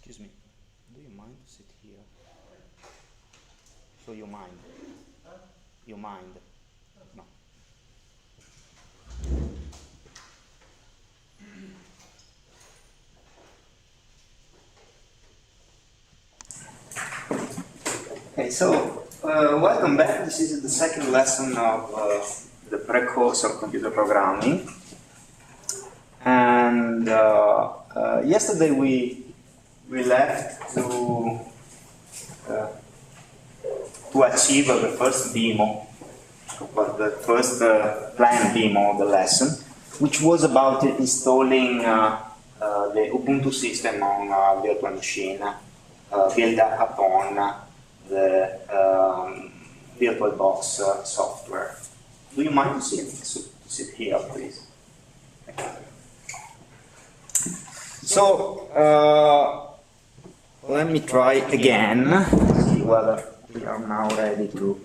Excuse me, do you mind to sit here? So you mind? You mind? No. Okay, so welcome back. This is the second lesson of the pre-course of computer programming. And yesterday we left to achieve the first demo, but the first planned demo of the lesson, which was about installing the Ubuntu system on a virtual machine built upon the VirtualBox software. Do you mind to sit here, please? So let me try again, see whether we are now ready to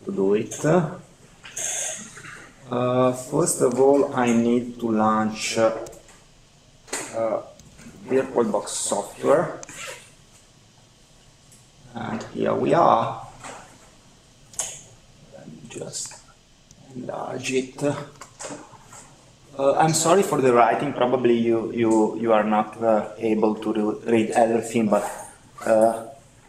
do it. First of all, I need to launch VirtualBox software. And here we are. Let me just enlarge it. I'm sorry for the writing. Probably you are not able to read everything, but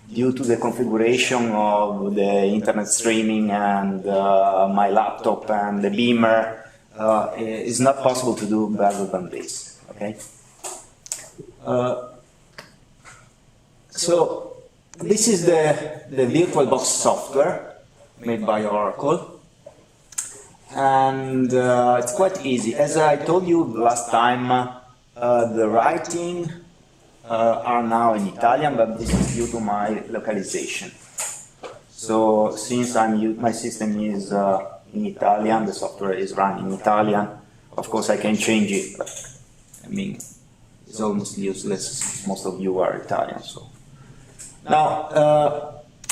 due to the configuration of the internet streaming and my laptop and the beamer, it's not possible to do better than this. Okay. So this is the VirtualBox software made by Oracle. And it's quite easy. As I told you last time, the writing are now in Italian, but this is due to my localization. So since my system is in Italian, the software is run in Italian. Of course, I can change it, but I mean, it's almost useless. Most of you are Italian, so. Now,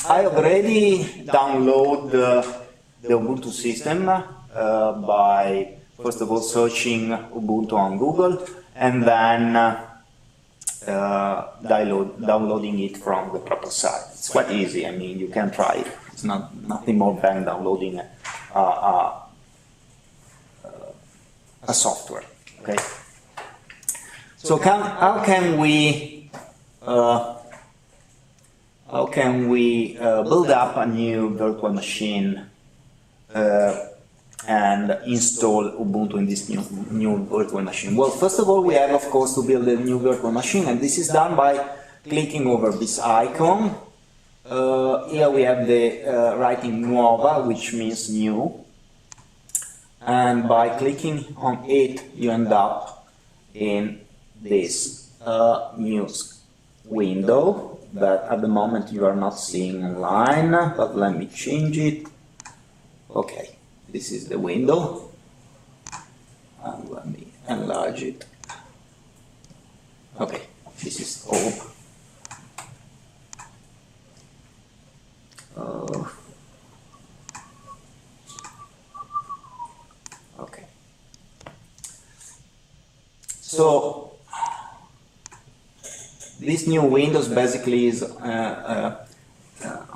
I already downloaded the Ubuntu system by, first of all, searching Ubuntu on Google, and then downloading it from the proper site. It's quite easy. I mean, you can try it. It's nothing more than downloading a software. Okay. So how can we build up a new virtual machine and install Ubuntu in this new virtual machine? Well, first of all, we have, of course, to build a new virtual machine, and this is done by clicking over this icon. Here we have the writing Nuova, which means new, and by clicking on it, you end up in this new window that at the moment you are not seeing online, but let me change it. Okay. This is the window, and let me enlarge it. Okay, this is all. Okay. So this new Windows basically is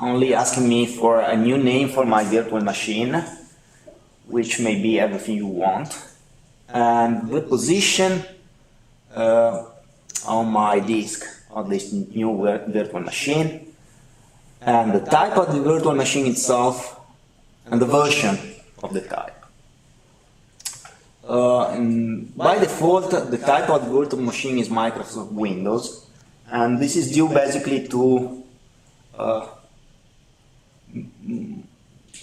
only asking me for a new name for my virtual machine, which may be everything you want, and the position on my disk of this new virtual machine, and the type of the virtual machine itself, and the version of the type. By default, the type of the virtual machine is Microsoft Windows, and this is due basically to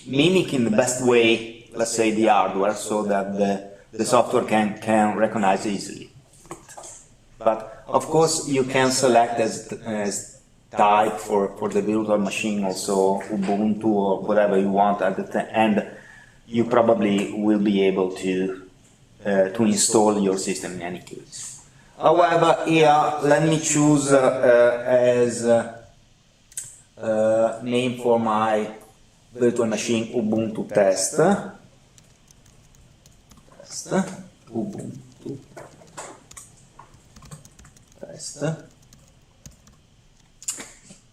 mimic in the best way, let's say, the hardware, so that the software can recognize easily. But of course, you can select as type for the virtual machine also Ubuntu or whatever you want at the end. You probably will be able to install your system in any case. However, here let me choose as name for my virtual machine Ubuntu test. Ubuntu test.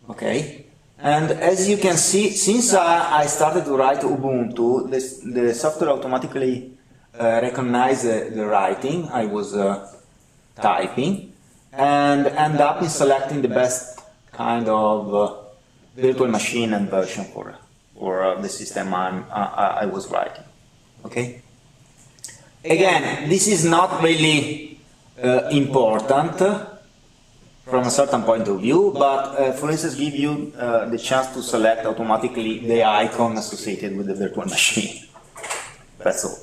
Okay, and as you can see, since I started to write Ubuntu, the software automatically recognized the writing I was typing, and end up in selecting the best kind of virtual machine and version for the system I was writing. Okay. Again, this is not really important from a certain point of view, but for instance, give you the chance to select automatically the icon associated with the virtual machine. That's all.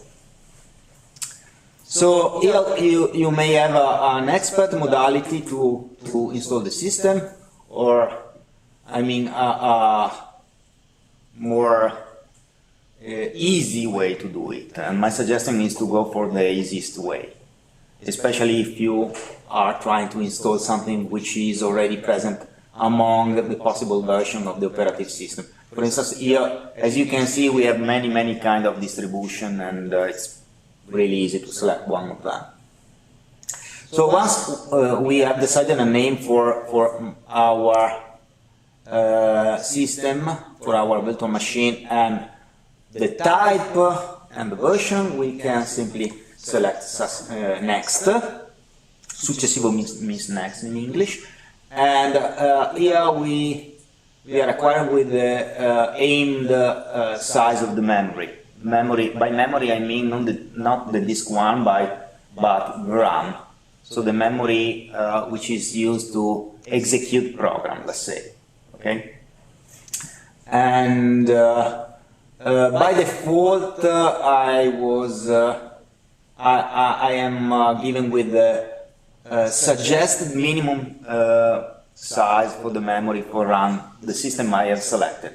So here you may have an expert modality to install the system, or I mean a more easy way to do it. And my suggestion is to go for the easiest way, especially if you are trying to install something which is already present among the possible version of the operating system. For instance, here, as you can see, we have many kind of distribution, and it's really easy to select one of them. So once we have decided a name for our system, for our virtual machine, and the type and the version, we can simply select next. Successivo means next in English. And here we are acquired with the aimed size of the memory. By memory I mean not the disk one, but RAM. So the memory which is used to execute program, let's say. Okay. And by default I am given with the suggested minimum size for the memory for run the system I have selected.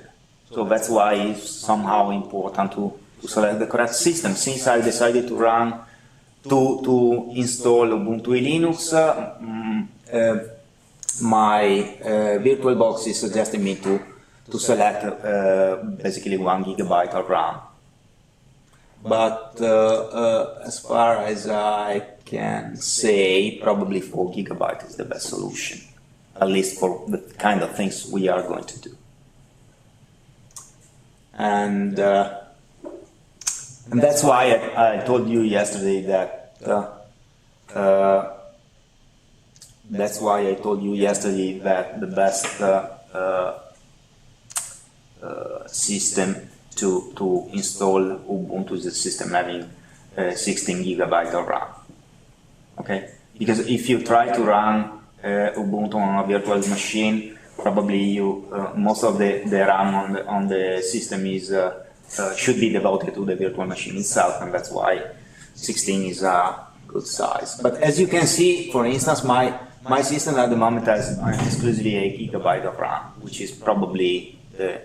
So that's why it's somehow important to select the correct system. Since I decided to run to install Ubuntu Linux, my VirtualBox is suggesting me to select basically 1 GB of RAM. But as far as I can say, probably 4 GB is the best solution, at least for the kind of things we are going to do. And that's why I told you yesterday that the best system to install Ubuntu is a system having 16 GB of RAM. Okay, because if you try to run Ubuntu on a virtual machine, probably most of the RAM on the system is should be devoted to the virtual machine itself, and that's why 16 is a good size. But as you can see, for instance, my system at the moment has exclusively 8 GB of RAM, which is probably the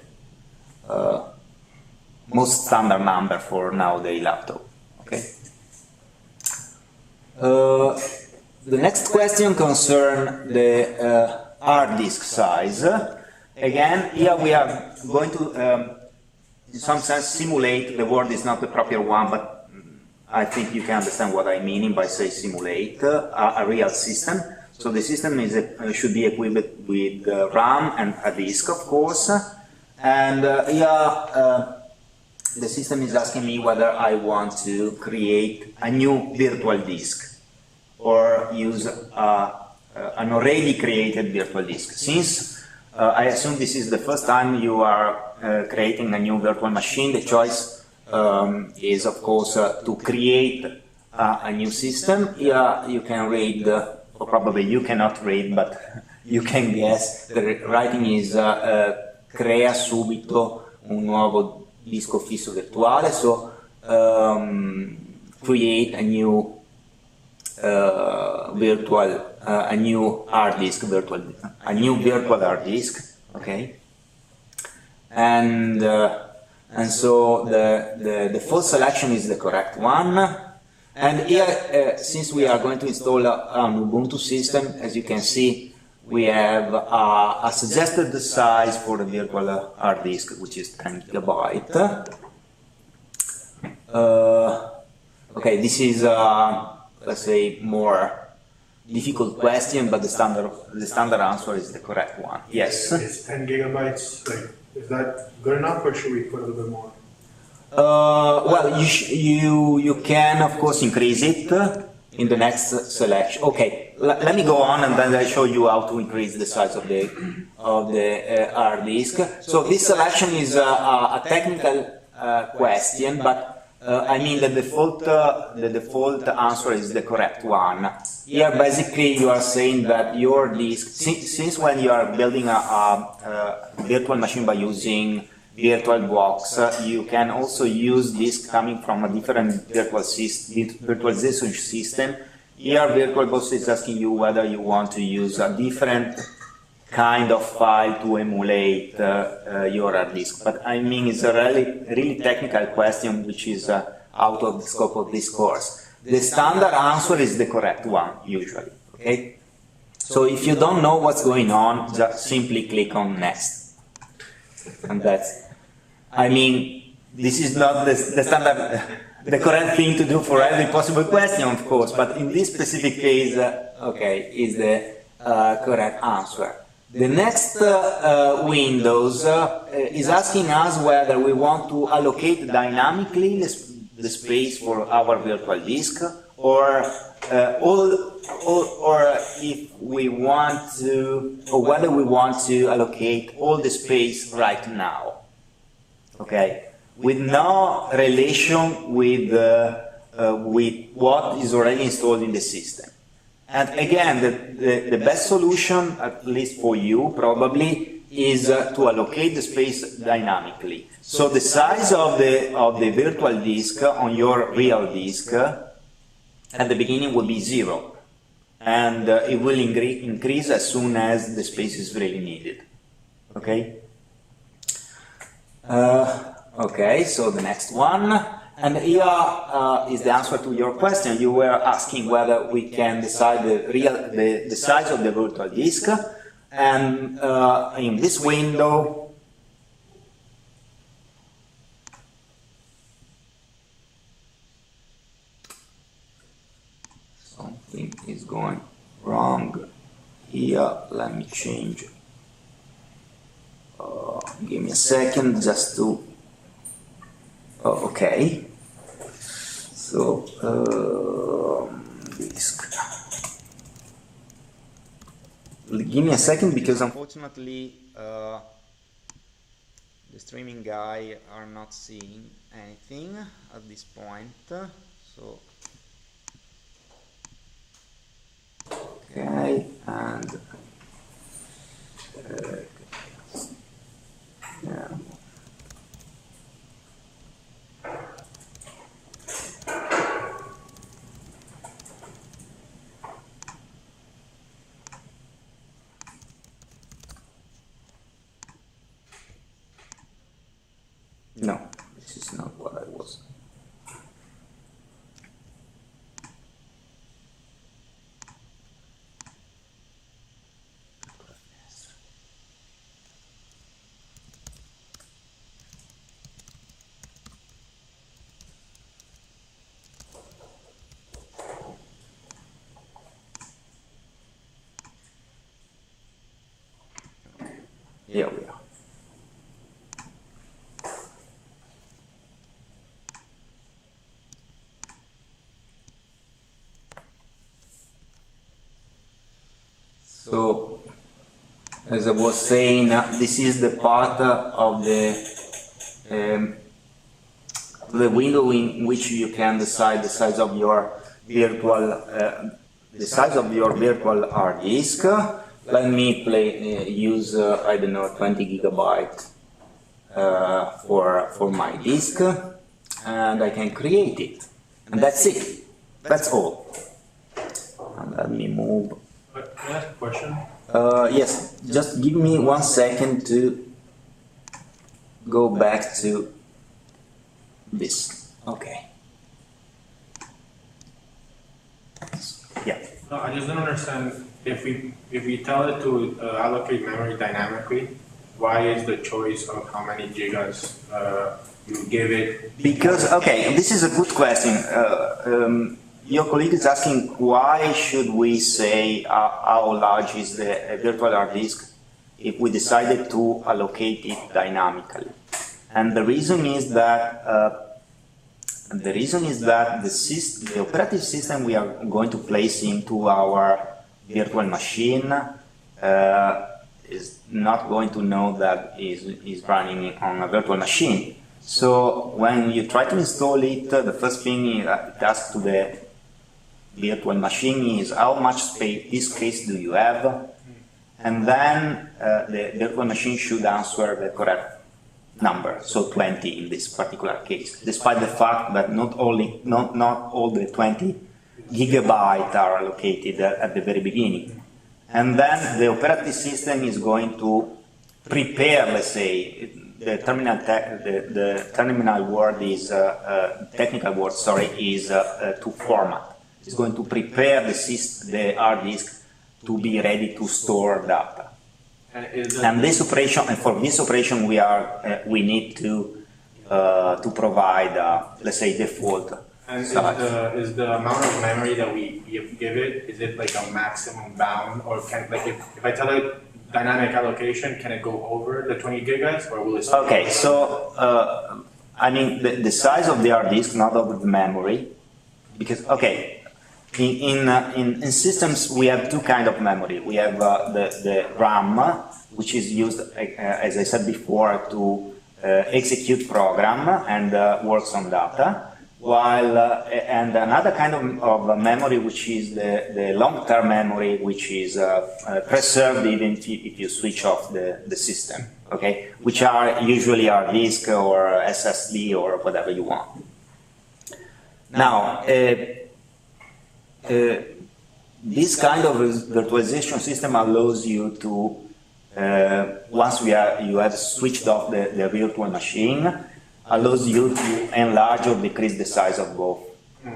most standard number for nowadays laptop. Okay. The next question concerns the hard disk size. Again, here we are going to, in some sense, simulate. The word is not the proper one, but I think you can understand what I mean by say simulate a real system. So the system is should be equipped with RAM and a disk, of course. And here the system is asking me whether I want to create a new virtual disk or use an already created virtual disk. Since I assume this is the first time you are creating a new virtual machine, the choice is, of course, to create a new system. Here you can read, or probably you cannot read, but you can guess. The writing is crea subito un nuovo disco fisso virtuale, so create a new a new hard disk, a new virtual hard disk, okay? And so the default selection is the correct one. And here, since we are going to install an Ubuntu system, as you can see, we have a suggested size for the virtual hard disk, which is 10 GB. Okay, this is, let's say, more difficult question, but the standard answer is the correct one. Yes. Is 10 gigabytes, like, is that good enough, or should we put a little bit more? Well, you can of course increase it in the next selection. Okay, let me go on and then I show you how to increase the size of the hard disk. So this selection is a technical question, but I mean the default answer is the correct one. Here basically you are saying that your disk, since when you are building a virtual machine by using VirtualBox, you can also use disk coming from a different virtualization system. Here VirtualBox is asking you whether you want to use a different kind of file to emulate your hard disk. But I mean, it's a really technical question which is out of the scope of this course. The standard answer is the correct one, usually. Okay? So if you don't know what's going on, just simply click on next. And that's, I mean, this is not the standard, the correct thing to do for every possible question, of course, but in this specific case, okay, is the correct answer. The next Windows is asking us whether we want to allocate dynamically the space for our virtual disk, or if we want to, or whether we want to allocate all the space right now. Okay, with no relation with what is already installed in the system. And again, the best solution, at least for you probably, is to allocate the space dynamically. So the size of the virtual disk on your real disk at the beginning will be 0, and it will increase as soon as the space is really needed. Okay. Okay, so the next one, and here is the answer to your question. You were asking whether we can decide the size of the virtual disk, and in this window, something is going wrong here. Let me change. Give me a second just to. Oh, okay. So disk. Give me a second because unfortunately the streaming guy are not seeing anything at this point. So okay, and yeah. No, this is not what I was. Here we are. So, as I was saying, this is the part of the window in which you can decide the size of your virtual hard disk. Let me use I don't know, 20 gigabytes for my disk, and I can create it, and that's it. That's all. And let me move. Can I ask a question? Yes, just give me 1 second to go back to this. Okay. Yeah. No, I just don't understand. If we tell it to allocate memory dynamically, why is the choice of how many gigas you give it? Because, okay, this is a good question. your colleague is asking why should we say how large is the virtual hard disk if we decided to allocate it dynamically. And the reason is that the operative system we are going to place into our virtual machine is not going to know that is running on a virtual machine. So when you try to install it, the first thing it asks to the virtual machine is how much space, disk space do you have? And then the virtual machine should answer the correct number, so 20 in this particular case, despite the fact that not all the 20 gigabytes are allocated at the very beginning. And then the operating system is going to prepare, let's say, the terminal word is, technical word, sorry, is to format. It's going to prepare the hard disk to be ready to store data. And this operation, and for this operation, we need to provide, let's say, default. And is the amount of memory that we give it, is it like a maximum bound, or can, like, if I tell it dynamic allocation, can it go over the 20 gigas, or will it? Okay, so I mean the size of the hard disk, not of the memory, because okay, in systems we have two kinds of memory. We have the RAM, which is used, as I said before, to execute program and works on data. While and another kind of memory, which is the long-term memory, which is preserved even if you switch off the system, okay? Which are usually hard disk or SSD or whatever you want. Now, this kind of virtualization system allows you to, once you have switched off the virtual machine, allows you to enlarge or decrease the size of both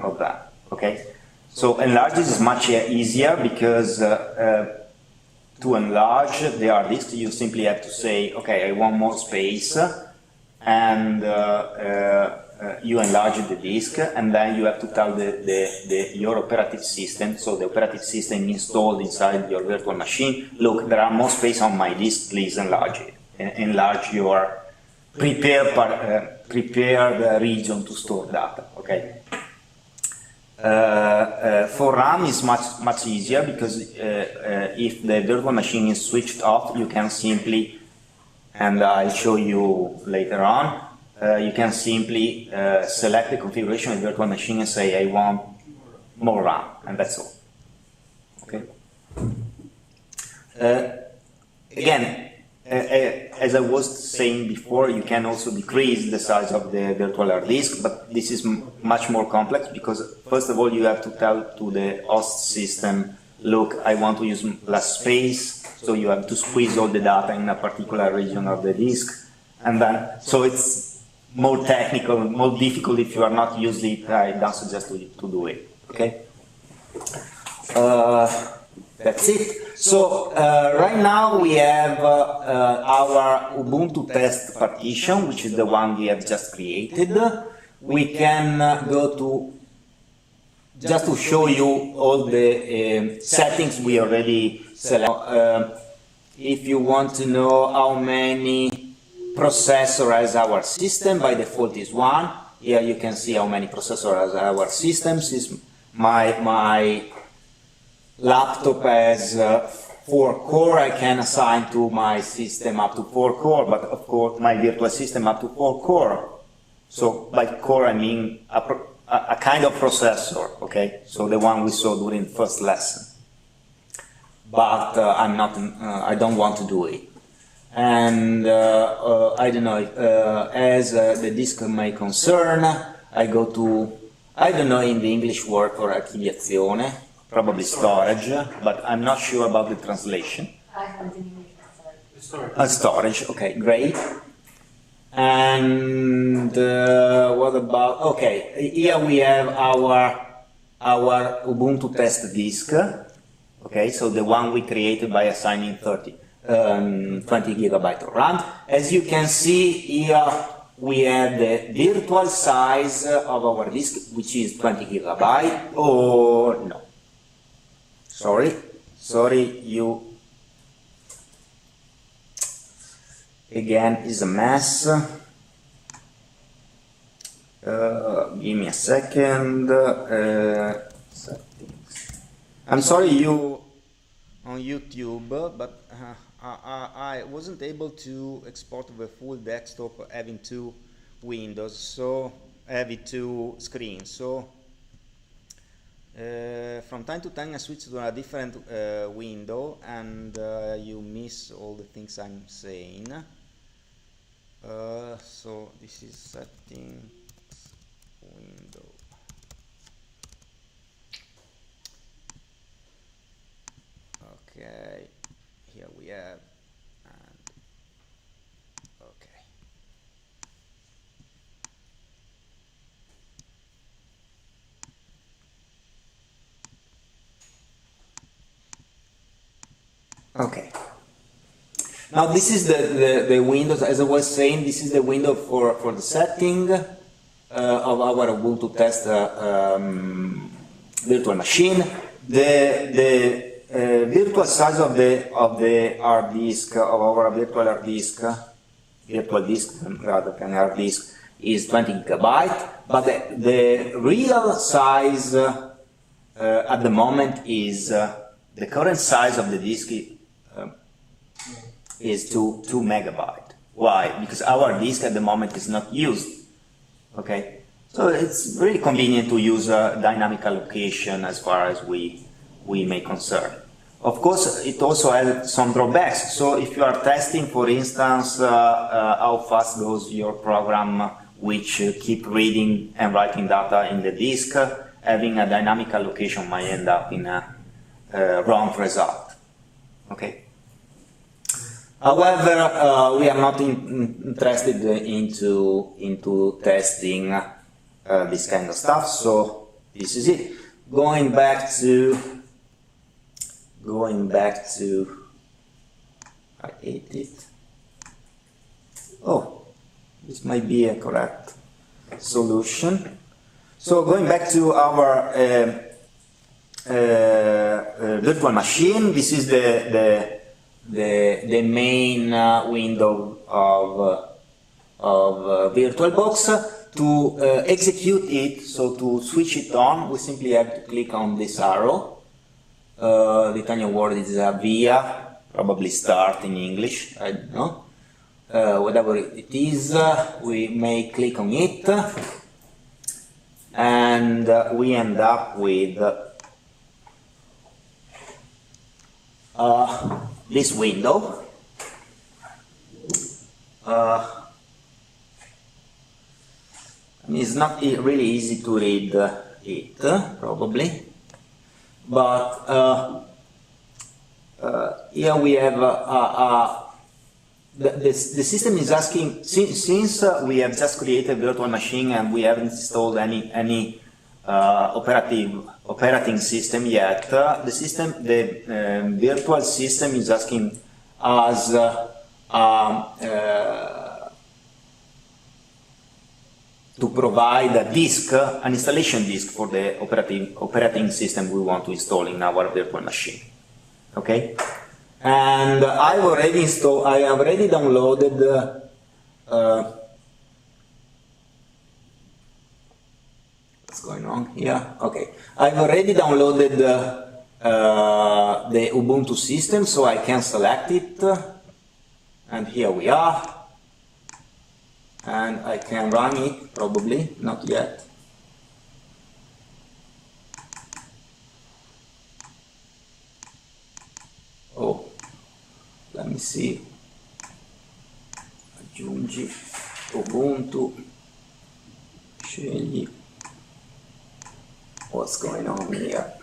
of that, okay? So enlarge is much easier because to enlarge the hard disk, you simply have to say, okay, I want more space, and you enlarge the disk, and then you have to tell your operative system, so the operative system installed inside your virtual machine, look, there are more space on my disk, please enlarge it. Enlarge your prepared region to store data, okay? For RAM is much easier because if the virtual machine is switched off, you can simply, and I'll show you later on, you can simply select the configuration of the virtual machine and say, I want more RAM, and that's all, okay? Again, as I was saying before, you can also decrease the size of the virtual hard disk, but this is much more complex because, first of all, you have to tell to the host system, look, I want to use less space, so you have to squeeze all the data in a particular region of the disk, and then, so it's more technical, more difficult if you are not using it. I don't suggest to do it, okay? That's it. So right now we have our Ubuntu test partition, which is the one we have just created. We can go to, just to show you all the settings we already selected. If you want to know how many processors has our system, by default is 1. Here you can see how many processors has our systems. My laptop has 4 core. I can assign to my system up to 4 core, but of course my virtual system up to 4 core. So by core I mean a kind of processor, okay? So the one we saw during the first lesson. But I don't want to do it. And I don't know, as the disk may concern, I go to, I don't know in the English word for archiviazione, probably storage, but I'm not sure about the translation. Storage, okay, great. And what about, okay, here we have our Ubuntu test disk, okay, so the one we created by assigning 20 gigabytes of RAM. As you can see here, we have the virtual size of our disk, which is 20 gigabyte. Oh no, sorry, you again is a mess. Give me a second. Settings. I'm sorry you on YouTube, but I wasn't able to export the full desktop having two windows, so having two screens. So from time to time I switch to a different window, and you miss all the things I'm saying. So this is settings, window. Okay, here we have, and okay. Okay. Now this is the windows, as I was saying, this is the window for the setting of our Ubuntu test virtual machine. The virtual size of the hard disk, of our virtual hard disk, rather than hard disk, is 20 gigabyte, but the real size at the moment is the current size of the disk is 2 megabyte. Why? Because our disk at the moment is not used. Okay, so it's really convenient to use dynamic allocation as far as we may concern. Of course, it also has some drawbacks. So if you are testing, for instance, how fast goes your program, which keep reading and writing data in the disk, having a dynamic allocation might end up in a wrong result. Okay. However, we are not interested into testing this kind of stuff. So this is it. Going back to I ate it. Oh, this might be a correct solution. So going back to our virtual machine, this is the main window of VirtualBox. To execute it, so to switch it on, we simply have to click on this arrow. The Italian word is via, probably start in English, I don't know. Whatever it is, we may click on it, and we end up with this window. It's not really easy to read it, probably, but here we have the system is asking, since we have just created a virtual machine and we haven't installed any operating system yet, the virtual system is asking us to provide a disk, an installation disk for the operating system we want to install in our virtual machine. Okay, and I have already downloaded what's going on here? Okay, I've already downloaded the Ubuntu system, so I can select it, and here we are. And I can run it, probably, not yet. Oh, let me see. Aggiungi Ubuntu. Scegli. What's going on here?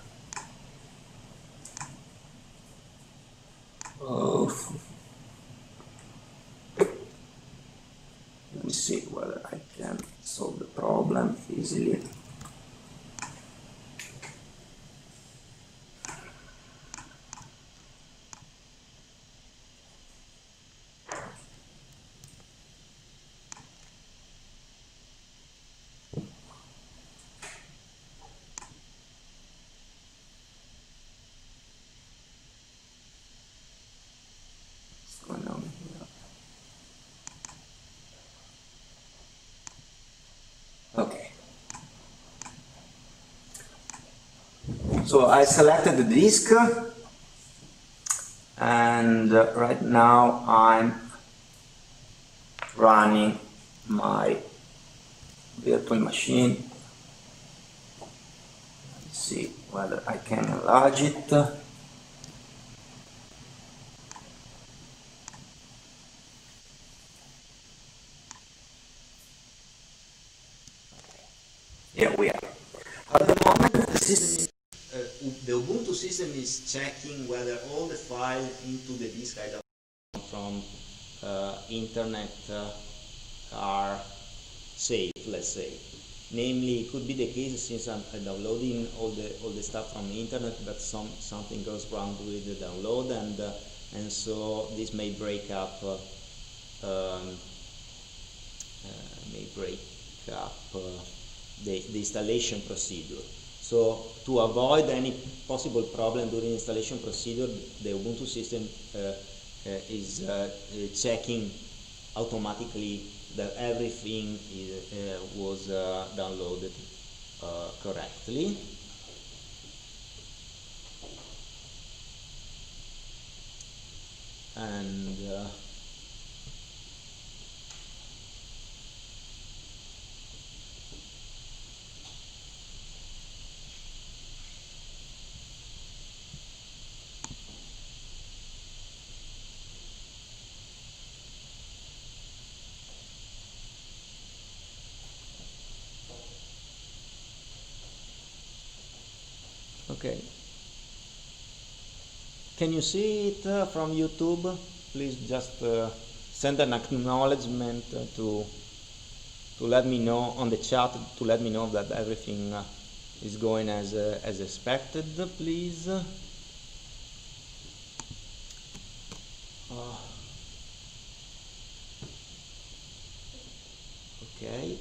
Oh. Let me see whether I can solve the problem easily. Okay. So I selected the disk, and right now I'm running my virtual machine. Let's see whether I can enlarge it. Here we are. At the moment, the Ubuntu system is checking whether all the files into the disk I downloaded from internet are safe, let's say. Namely, it could be the case since I'm downloading all the stuff from the internet that something goes wrong with the download, and so this may break up the installation procedure. So to avoid any possible problem during installation procedure, the Ubuntu system is checking automatically that everything was downloaded correctly. And okay. Can you see it from YouTube? Please just send an acknowledgement to let me know on the chat, to let me know that everything is going as expected, please. Okay.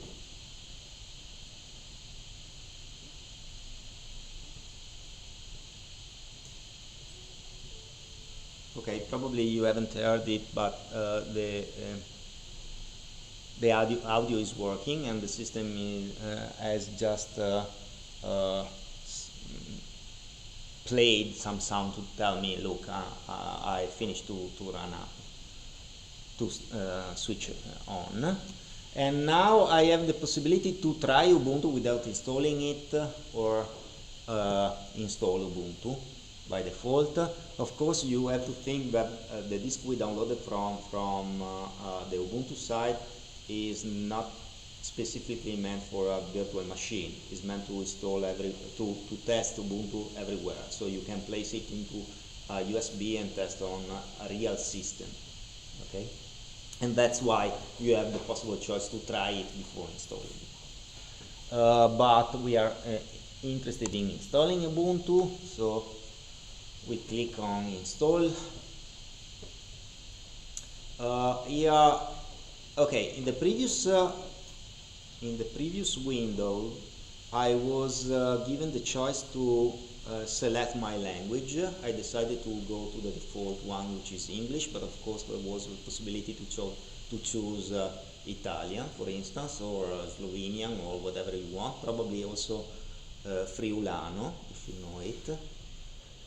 Okay, probably you haven't heard it, but the audio is working, and the system has just played some sound to tell me, look, I finished to run up, to switch on. And now I have the possibility to try Ubuntu without installing it, or install Ubuntu by default. Of course, you have to think that the disk we downloaded from the Ubuntu side is not specifically meant for a virtual machine. It's meant to install to test Ubuntu everywhere. So you can place it into a USB and test on a real system. Okay, and that's why you have the possible choice to try it before installing it. But we are interested in installing Ubuntu, so we click on install. Here, okay, in the previous window, I was given the choice to select my language. I decided to go to the default one, which is English, but of course there was a possibility to choose Italian, for instance, or Slovenian, or whatever you want. Probably also Friulano, if you know it.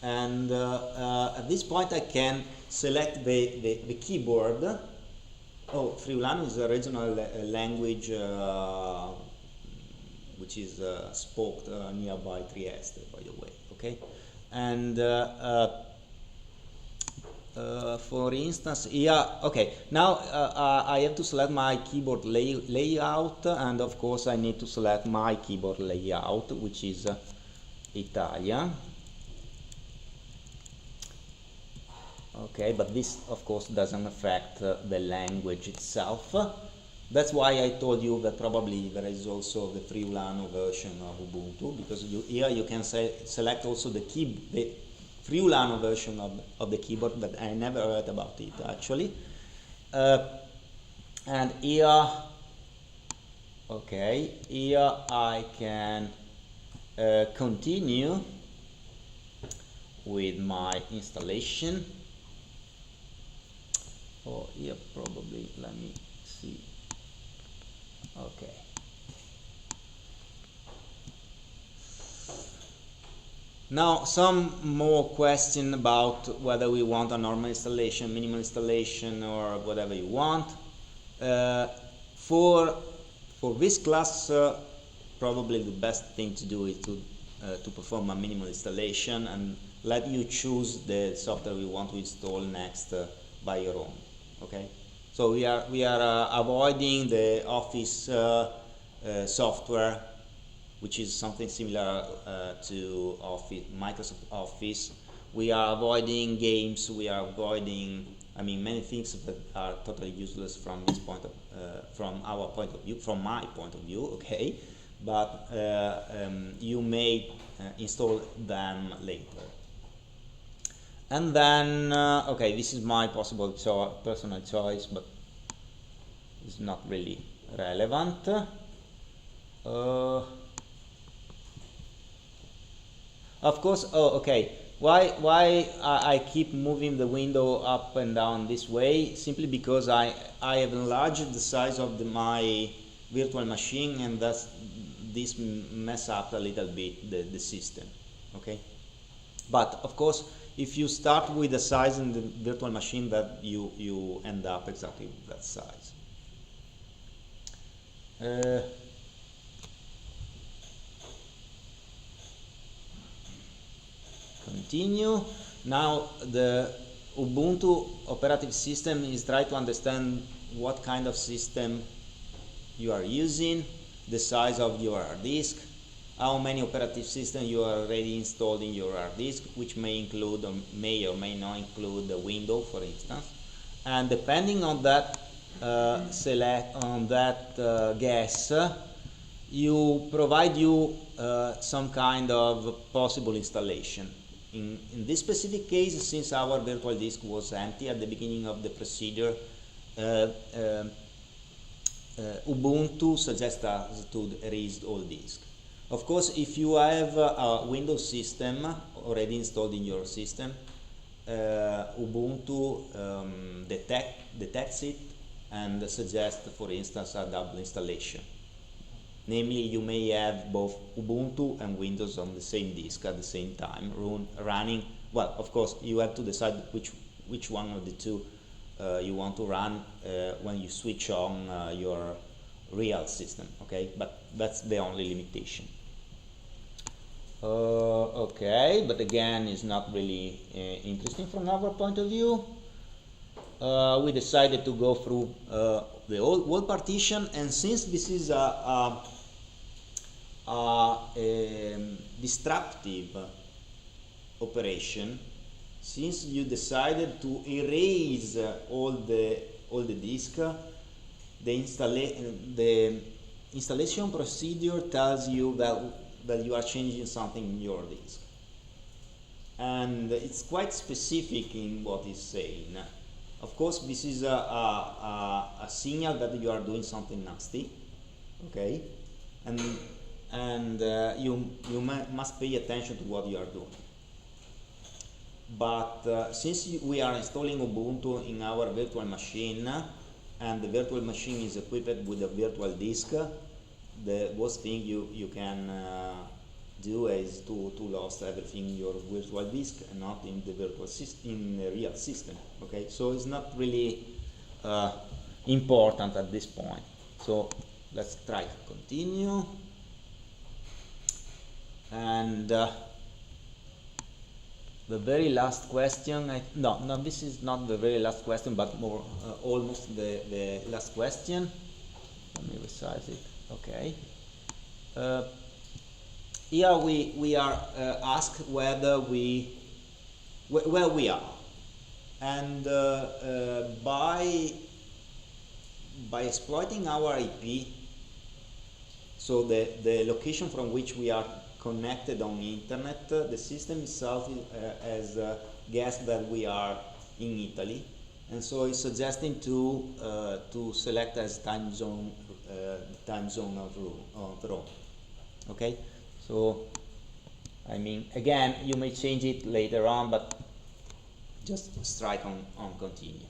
And at this point I can select the keyboard. Oh, Friulano is a regional language which is spoken nearby Trieste, by the way. Okay, and for instance, yeah, okay, now I have to select my keyboard layout, and of course I need to select my keyboard layout, which is Italian. Okay, but this of course doesn't affect the language itself. That's why I told you that probably there is also the Friulano version of Ubuntu, because here you can select also the Friulano version of the keyboard, but I never heard about it actually. And here, okay, here I can continue with my installation. Oh, here probably, let me see. Okay. Now, some more question about whether we want a normal installation, minimal installation, or whatever you want. For this class, probably the best thing to do is to perform a minimal installation and let you choose the software we want to install next by your own. Okay, so we are avoiding the Office software, which is something similar to Microsoft Office. We are avoiding games. We are avoiding, I mean, many things that are totally useless from this point of, from our point of view, from my point of view. Okay, but you may install them later. And then, okay, this is my possible personal choice, but it's not really relevant. Of course, okay. Why I keep moving the window up and down this way? Simply because I have enlarged the size of my virtual machine, and this mess up a little bit the system. Okay, but of course, if you start with the size in the virtual machine, that you end up exactly with that size. Continue. Now the Ubuntu operative system is trying to understand what kind of system you are using, the size of your hard disk, how many operative systems you are already installed in your hard disk, which may include or may not include the Windows, for instance. And depending on that guess, you provide you some kind of possible installation. In this specific case, since our virtual disk was empty at the beginning of the procedure, Ubuntu suggests us to erase all disk. Of course, if you have a Windows system already installed in your system, Ubuntu detects it and suggests, for instance, a double installation. Namely, you may have both Ubuntu and Windows on the same disk at the same time running. Well, of course, you have to decide which one of the two you want to run when you switch on your real system. Okay, but that's the only limitation. Okay, but again, it's not really interesting from our point of view. We decided to go through the whole partition, and since this is a destructive operation, since you decided to erase all the disk, the installation procedure tells you that you are changing something in your disk, and it's quite specific in what it's saying. Of course, this is a signal that you are doing something nasty, okay, and you must pay attention to what you are doing. But since we are installing Ubuntu in our virtual machine, and the virtual machine is equipped with a virtual disk, the worst thing you can do is to lose everything in your virtual disk and not in the virtual system, in the real system. Okay, so it's not really important at this point. So let's try to continue. And the very last question, no, this is not the very last question, but more almost the last question. Let me resize it. Okay. Here we are asked whether where we are, and by exploiting our IP, so the location from which we are connected on the internet, the system itself has guessed that we are in Italy, and so it's suggesting to select as time zone of Rome. Okay, so I mean, again, you may change it later on, but just strike on continue.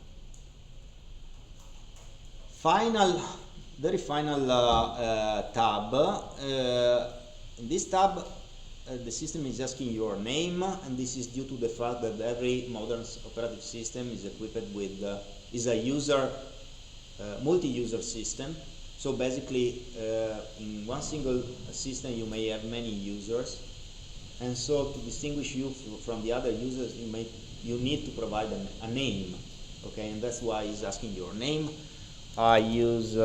Very final tab. In this tab, the system is asking your name, and this is due to the fact that every modern operative system is equipped with is a multi-user system. So basically, in one single system, you may have many users, and so to distinguish you from the other users, you need to provide a name, okay? And that's why it's asking your name. I use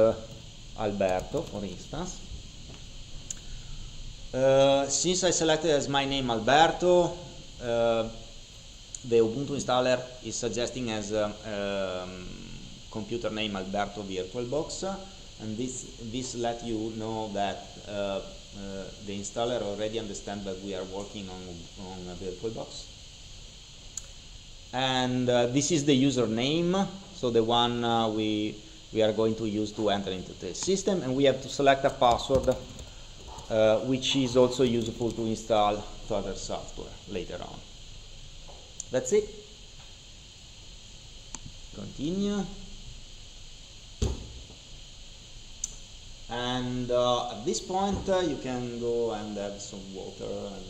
Alberto, for instance. Since I selected as my name Alberto, the Ubuntu installer is suggesting as computer name Alberto VirtualBox, and this let you know that the installer already understands that we are working on a VirtualBox. And this is the username, so the one we are going to use to enter into the system, and we have to select a password, which is also useful to install further software later on. That's it. Continue. And at this point, you can go and have some water and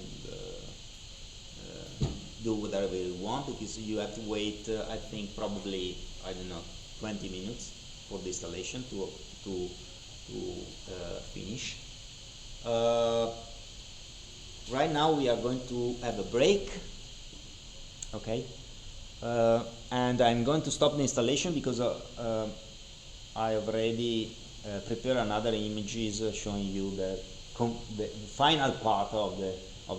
do whatever you want, because you have to wait, I think probably, I don't know, 20 minutes for the installation to finish. Right now we are going to have a break, okay? And I'm going to stop the installation because I already prepared another images showing you the final part of the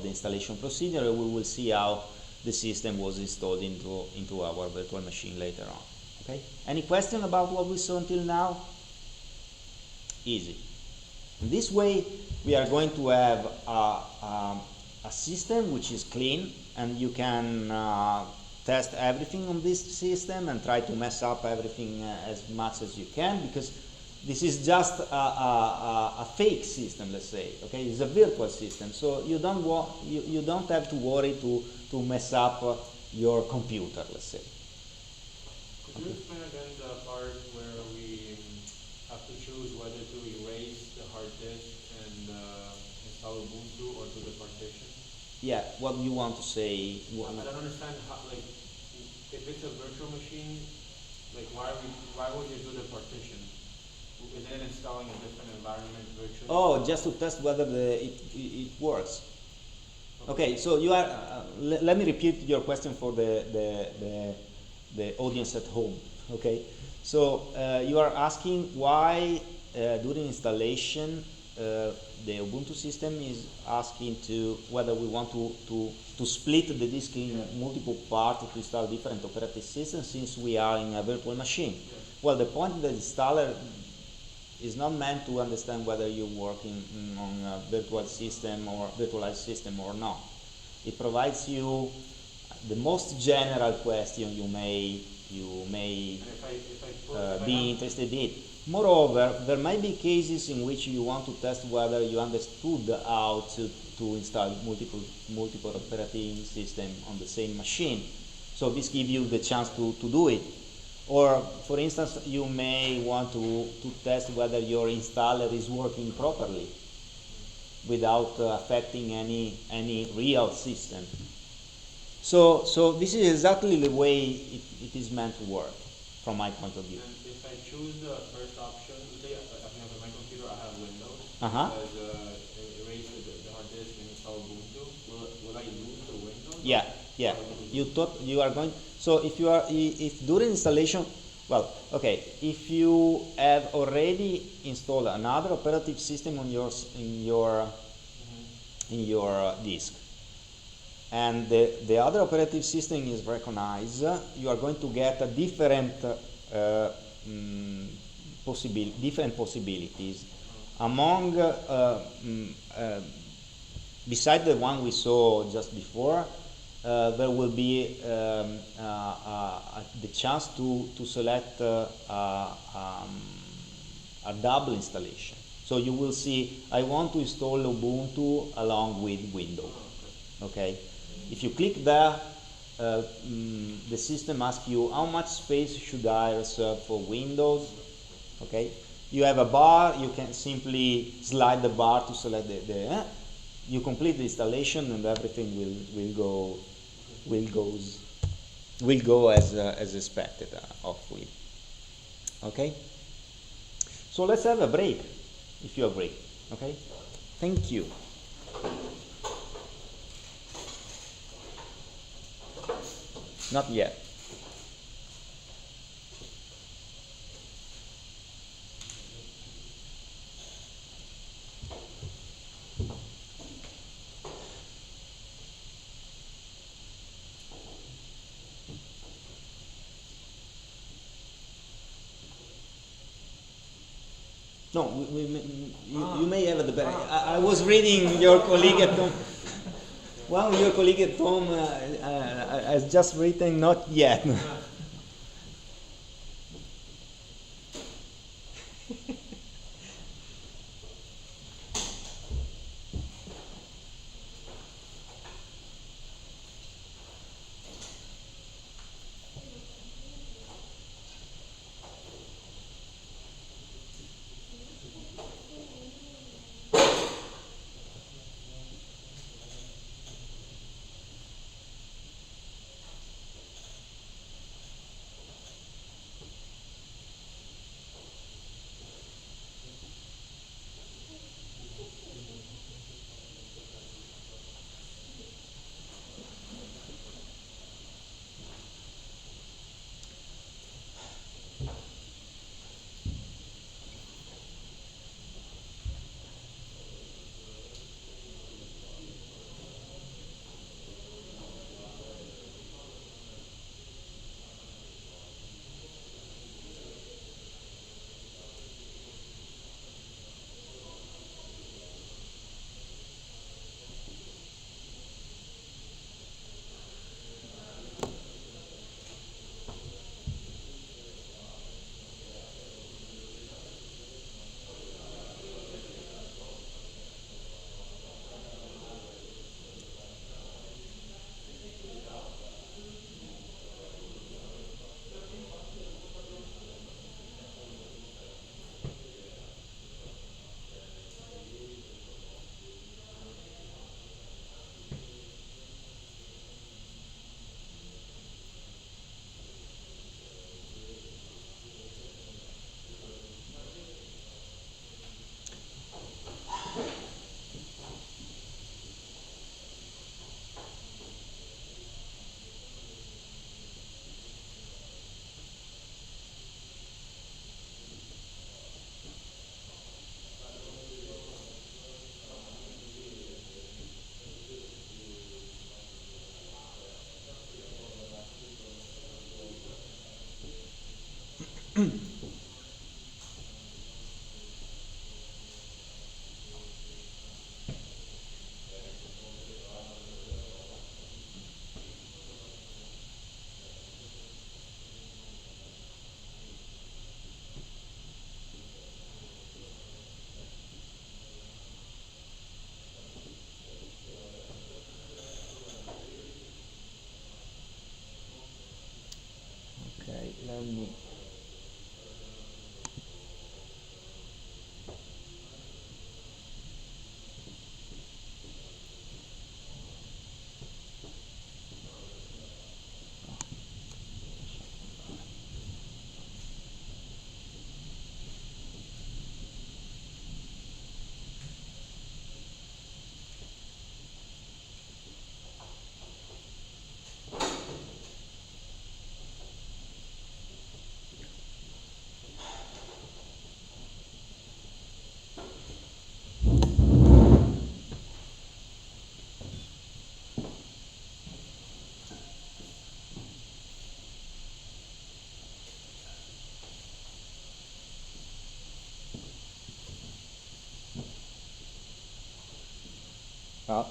installation procedure, and we will see how the system was installed into our virtual machine later on. Okay? Any question about what we saw until now? Easy. In this way, we are going to have a system which is clean, and you can test everything on this system and try to mess up everything as much as you can, because this is just a fake system, let's say. Okay, it's a virtual system, so you don't have to worry to mess up your computer, let's say. Could you explain again the part where we have to choose whether to erase the hard disk and install Ubuntu or do the partition? Yeah, what do you want to say? I don't understand how, like, if it's a virtual machine, like why would you do the partition? Isn't it installing a different environment virtually? Oh, just to test whether it works. Okay, so you are. Let me repeat your question for the audience at home. Okay, so you are asking why during installation the Ubuntu system is asking whether we want to split the disk in multiple parts to install different operating systems, since we are in a virtual machine. Yeah. Well, the point of the installer is not meant to understand whether you're working on a virtual system or virtualized system or not. It provides you the most general question you may be interested in. Moreover, there might be cases in which you want to test whether you understood how to install multiple operating systems on the same machine. So this gives you the chance to do it. Or, for instance, you may want to test whether your installer is working properly without affecting any real system. So this is exactly the way it is meant to work, from my point of view. And if I choose the first option, say on my computer I have Windows, erase the hard disk and install Ubuntu, will I lose the Windows? Yeah. You are going. So if during installation, well, okay, if you have already installed another operative system on in your disk, and the other operative system is recognized, you are going to get a different possibilities. Among beside the one we saw just before, there will be the chance to select a double installation. So you will see, I want to install Ubuntu along with Windows. Okay, if you click there, the system asks you how much space should I reserve for Windows. Okay, you have a bar. You can simply slide the bar to select you complete the installation and everything will go as expected, hopefully. Okay. So let's have a break, if you agree. Okay. Thank you. Not yet. No, you may have the better. I was reading your colleague at home. Well, your colleague at home has just written not yet. Okay, let me. Ah.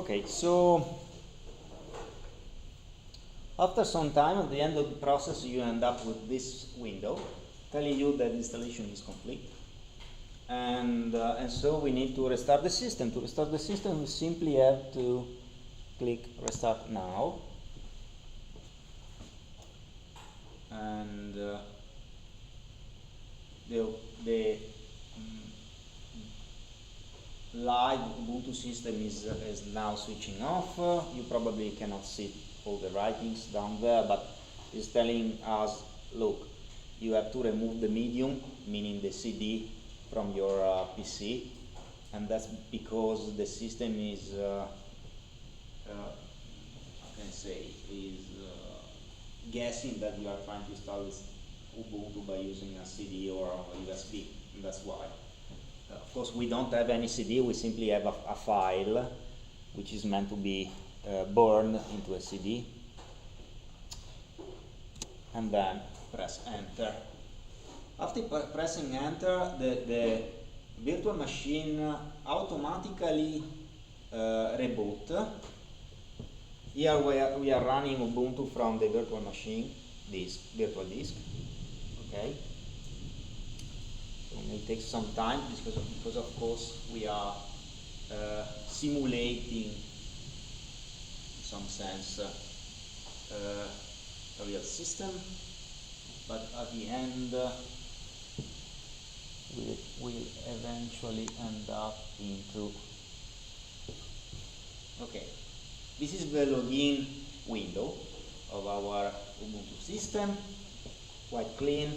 Okay, so after some time, at the end of the process, you end up with this window telling you that installation is complete. And so we need to restart the system. To restart the system, we simply have to click Restart Now. And the live Ubuntu system is now switching off. You probably cannot see all the writings down there, but it's telling us, look, you have to remove the medium, meaning the CD, from your PC, and that's because the system is, how can I say, is guessing that you are trying to install Ubuntu by using a CD or a USB, and that's why. Of course, we don't have any CD, we simply have a file which is meant to be burned into a CD, and then press Enter. After pressing Enter, the virtual machine automatically reboot. Here we are running Ubuntu from the virtual machine virtual disk. Okay. So it may take some time because of course we are simulating, in some sense, a real system, but at the end we will eventually end up into. Okay, this is the login window of our Ubuntu system, quite clean.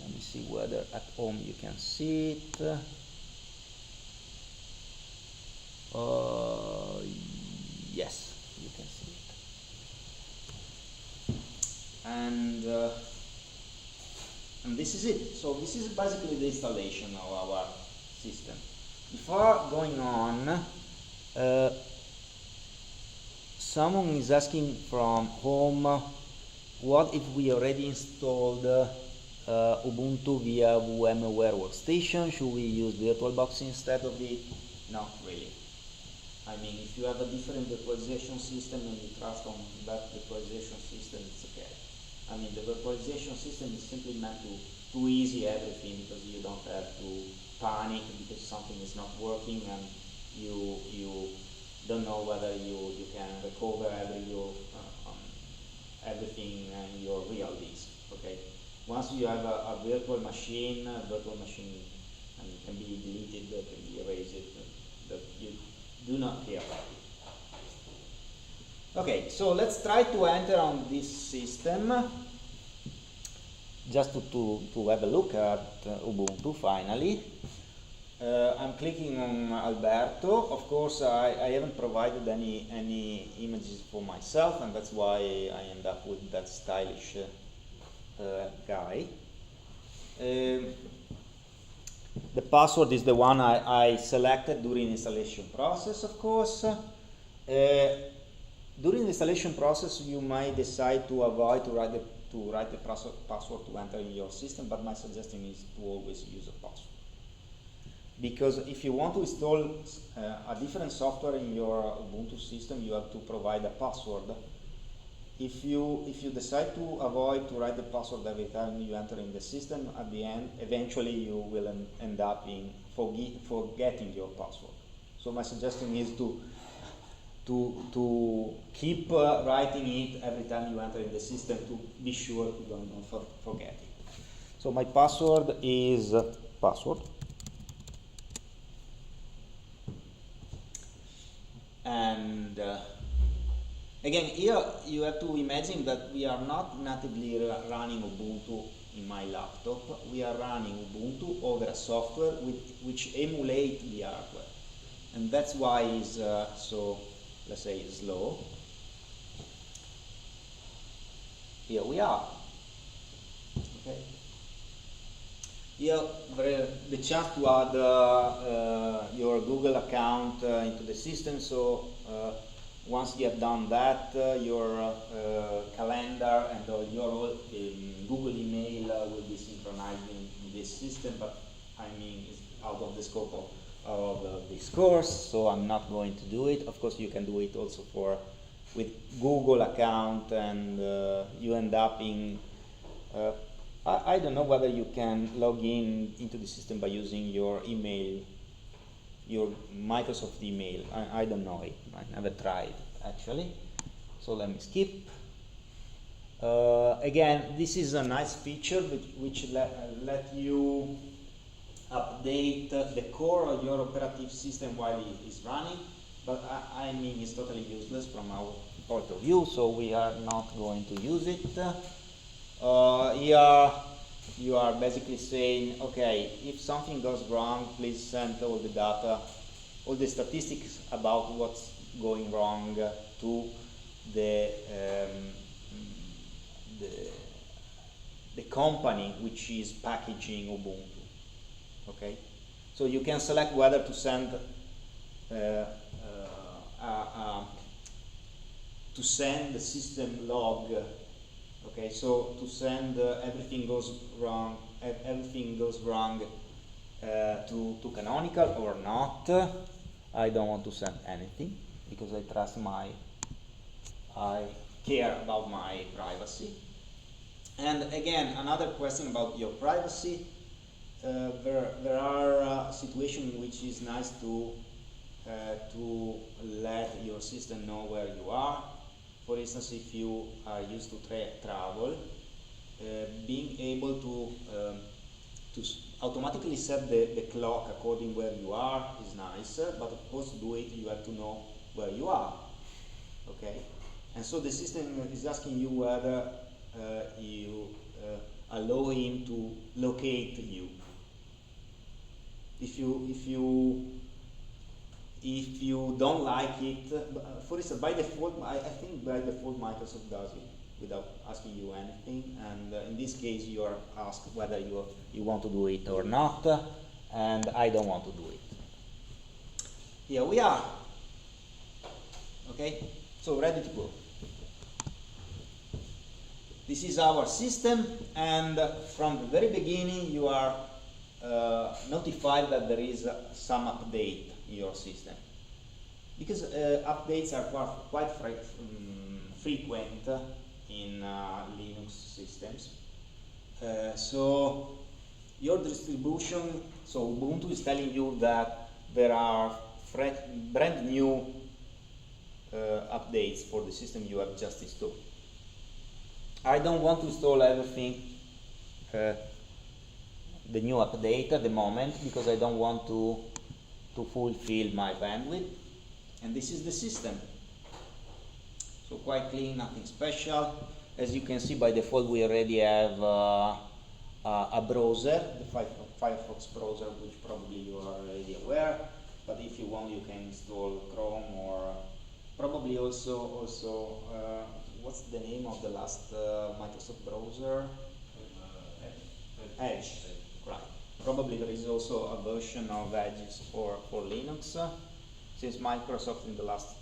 Let me see whether at home you can see it. Yes, you can see it. And this is it. So this is basically the installation of our system. Before going on, someone is asking from home, what if we already installed Ubuntu via VMware Workstation? Should we use VirtualBox instead of it? Not really. I mean, if you have a different virtualization system and you trust on that virtualization system, it's okay. I mean, the virtualization system is simply meant to easy everything, because you don't have to panic because something is not working and you don't know whether you can recover everything in your real disk. Okay. Once you have a virtual machine and it can be deleted, it can be erased, that you do not care about it. Okay, so let's try to enter on this system, just to have a look at Ubuntu finally. I'm clicking on Alberto. Of course, I haven't provided any images for myself, and that's why I end up with that stylish guy. The password is the one I selected during the installation process, of course. During the installation process, you might decide to avoid to write the password to enter in your system, but my suggestion is to always use a password. Because if you want to install a different software in your Ubuntu system, you have to provide a password. If you decide to avoid to write the password every time you enter in the system, at the end, eventually you will end up in forgetting your password. So my suggestion is to keep writing it every time you enter in the system to be sure you don't forget it. So my password is password. And again, here you have to imagine that we are not natively running Ubuntu in my laptop. We are running Ubuntu over a software which emulates the hardware. And that's why it's so, let's say, slow. Here we are. Okay. Here, the chance to add your Google account into the system. So once you have done that, your calendar and your Google email will be synchronized in this system. But I mean, it's out of the scope this course, so I'm not going to do it. Of course, you can do it also with Google account, and you end up in I don't know whether you can log into the system by using your email, your Microsoft email. I don't know it. I never tried actually. So let me skip. Again, this is a nice feature which let you update the core of your operative system while it is running, but I mean it's totally useless from our point of view, so we are not going to use it. Here you are basically saying, okay, if something goes wrong, please send all the data, all the statistics about what's going wrong to the company which is packaging Ubuntu. Okay, so you can select whether to send the system log. Okay, so to send everything goes wrong to canonical or not. I don't want to send anything because I care about my privacy. And again, another question about your privacy. There are situations in which it's nice to let your system know where you are. For instance, if you are used to travel, being able to automatically set the clock according where you are is nice, but of course to do it you have to know where you are. Okay, and so the system is asking you whether you allow him to locate you. If you don't like it, for instance, by default, I think by default Microsoft does it without asking you anything, and in this case you are asked whether you want to do it or not, and I don't want to do it. Here we are. Okay, so ready to go. This is our system, and from the very beginning you are notified that there is some update in your system, because updates are quite frequent in Linux systems. So your distribution, so Ubuntu is telling you that there are brand new updates for the system you have just installed. I don't want to install everything, the new update at the moment, because I don't want to fulfill my bandwidth. And this is the system. So quite clean, nothing special. As you can see, by default we already have a browser, the Firefox browser, which probably you are already aware. But if you want, you can install Chrome, or probably also what's the name of the last Microsoft browser? Edge. Right. Probably there is also a version of Edge for Linux, since Microsoft in the last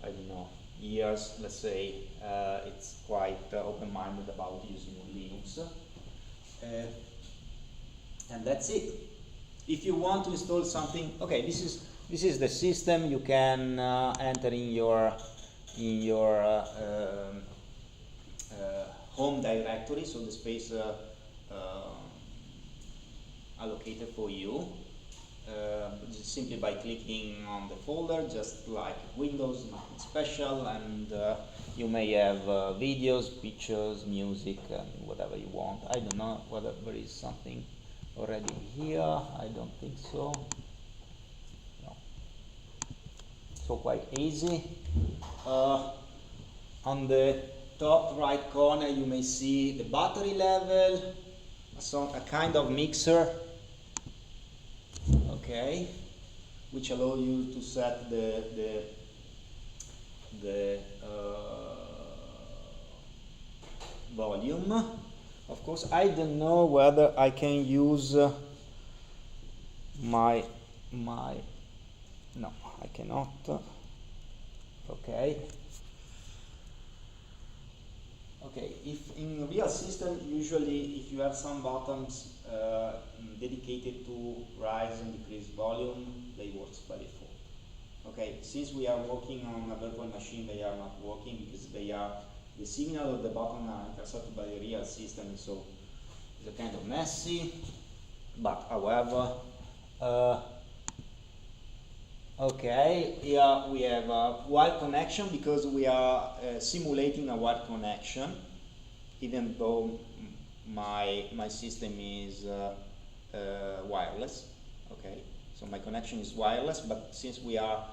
I don't know, years, let's say, it's quite open-minded about using Linux, and that's it. If you want to install something, okay, this is the system. You can enter in your home directory, so the space allocated for you, just simply by clicking on the folder, just like Windows, nothing special, and you may have videos, pictures, music, and whatever you want. I don't know whether there is something already here. I don't think so. No. So quite easy. On the top right corner you may see the battery level, a kind of mixer, okay, which allows you to set the volume. Of course, I don't know whether I can use no, I cannot. Okay. Okay, if in real system, usually if you have some buttons dedicated to rise and decrease volume, they work by default. Okay, since we are working on a virtual machine, they are not working because they are, the signal of the button are intercepted by the real system, so it's kind of messy, but however, okay, here we have a wired connection because we are simulating a wired connection, even though my system is wireless. Okay, so my connection is wireless, but since we are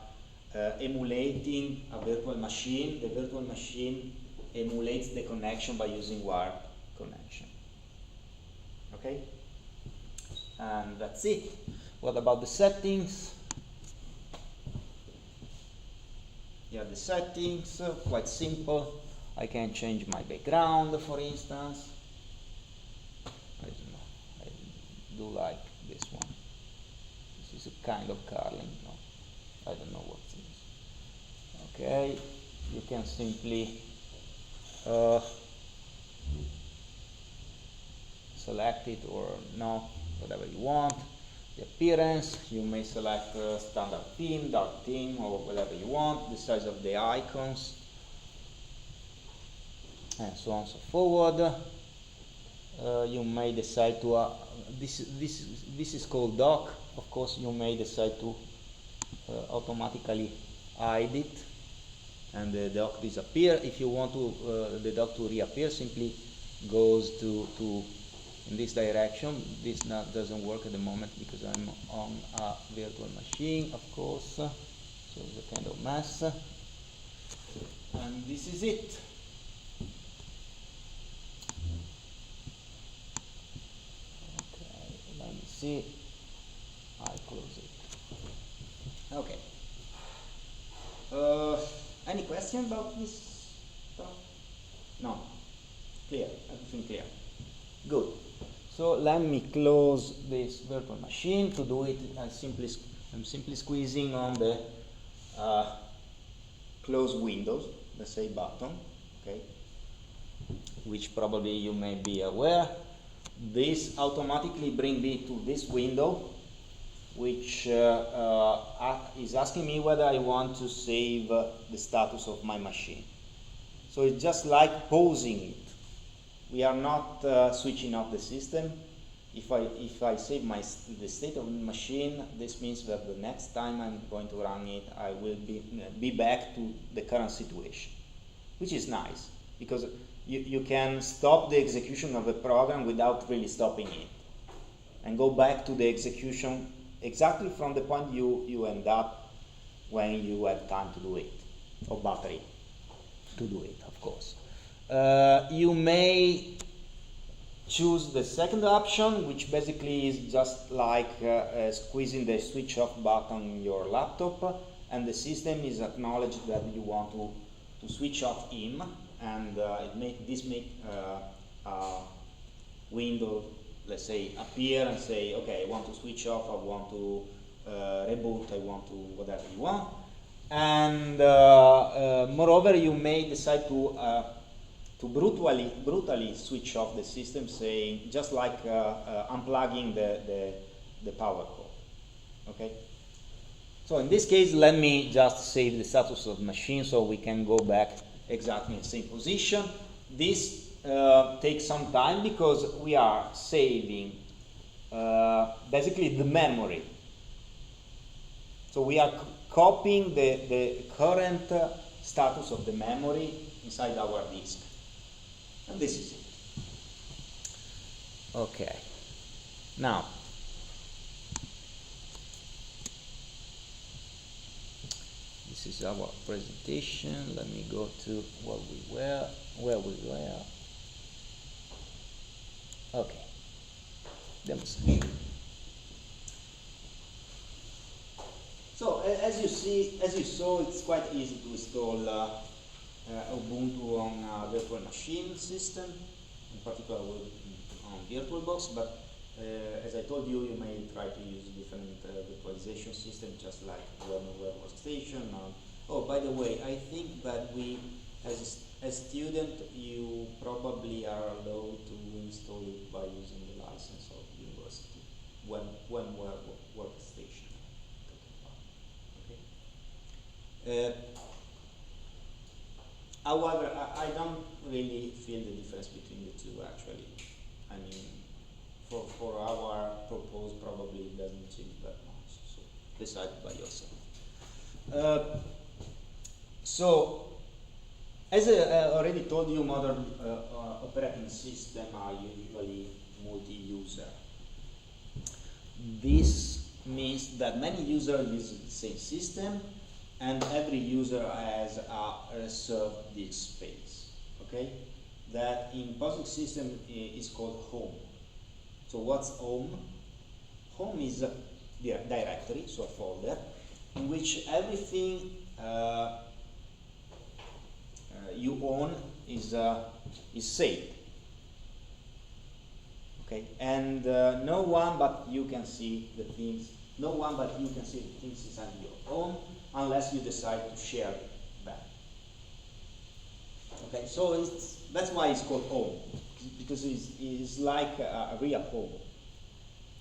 emulating a virtual machine, the virtual machine emulates the connection by using wired connection. Okay, and that's it. What about the settings? Yeah, the settings, quite simple. I can change my background, for instance. I don't know, I do like this one. This is a kind of curling, no, I don't know what it is. Okay, you can simply select it or no, whatever you want. The appearance, you may select standard theme, dark theme, or whatever you want. The size of the icons, and so on and so forward. You may decide to this is called dock. Of course, you may decide to automatically hide it, and the dock disappear. If you want to the dock to reappear, simply goes to in this direction. This doesn't work at the moment because I'm on a virtual machine, of course, so it's a kind of mess. And this is it. Okay, let me see. I close it. Okay. Any question about this stuff? No. Clear. Everything clear. Good. So let me close this virtual machine. To do it, I'm simply squeezing on the close windows, let's say button, okay, which probably you may be aware. This automatically brings me to this window, which is asking me whether I want to save the status of my machine. So it's just like pausing it. We are not switching off the system. If I save the state of the machine, this means that the next time I'm going to run it, I will be back to the current situation, which is nice because you can stop the execution of a program without really stopping it, and go back to the execution exactly from the point you end up when you have time to do it, or battery to do it, of course. You may choose the second option, which basically is just like squeezing the switch off button on your laptop, and the system is acknowledged that you want to switch off him, and this make a window, let's say, appear and say, okay, I want to switch off, I want to reboot, I want to whatever you want. And moreover, you may decide to brutally switch off the system, saying just like unplugging the power cord. Okay. So in this case, let me just save the status of the machine so we can go back exactly in the same position. This takes some time because we are saving basically the memory. So we are copying the current status of the memory inside our disk. And this is it. Okay. Now, this is our presentation. Let me go to where we were. Okay. Demonstration. So as you saw, it's quite easy to install Ubuntu on a virtual machine system, in particular on VirtualBox, but as I told you, you may try to use different virtualization systems, just like web workstation. Oh, by the way, I think that as student, you probably are allowed to install it by using the license of university when workstation. Okay. However, I don't really feel the difference between the two actually. I mean, for our purpose, probably it doesn't change that much. So decide by yourself. So, as I already told you, modern operating systems are usually multi-user. This means that many users use the same system, and every user has a reserved disk space. Okay, that in POSIX system is called home. So what's home? Home is a directory, so a folder, in which everything you own is saved. Okay, and no one but you can see the things. No one but you can see the things inside your home unless you decide to share them. Okay, so that's why it's called home, because it's like a real home.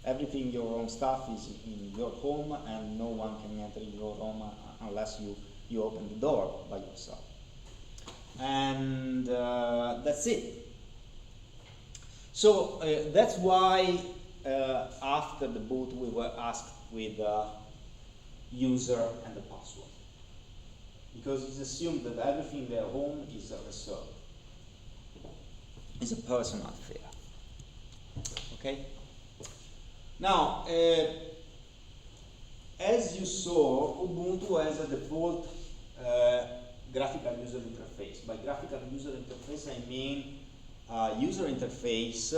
Everything, your own stuff is in your home, and no one can enter your home unless you open the door by yourself. And that's it. So that's why after the boot we were asked with user and the password, because it's assumed that everything in their home is reserved. It's a personal affair. Okay. Now, as you saw, Ubuntu has a default graphical user interface. By graphical user interface, I mean a user interface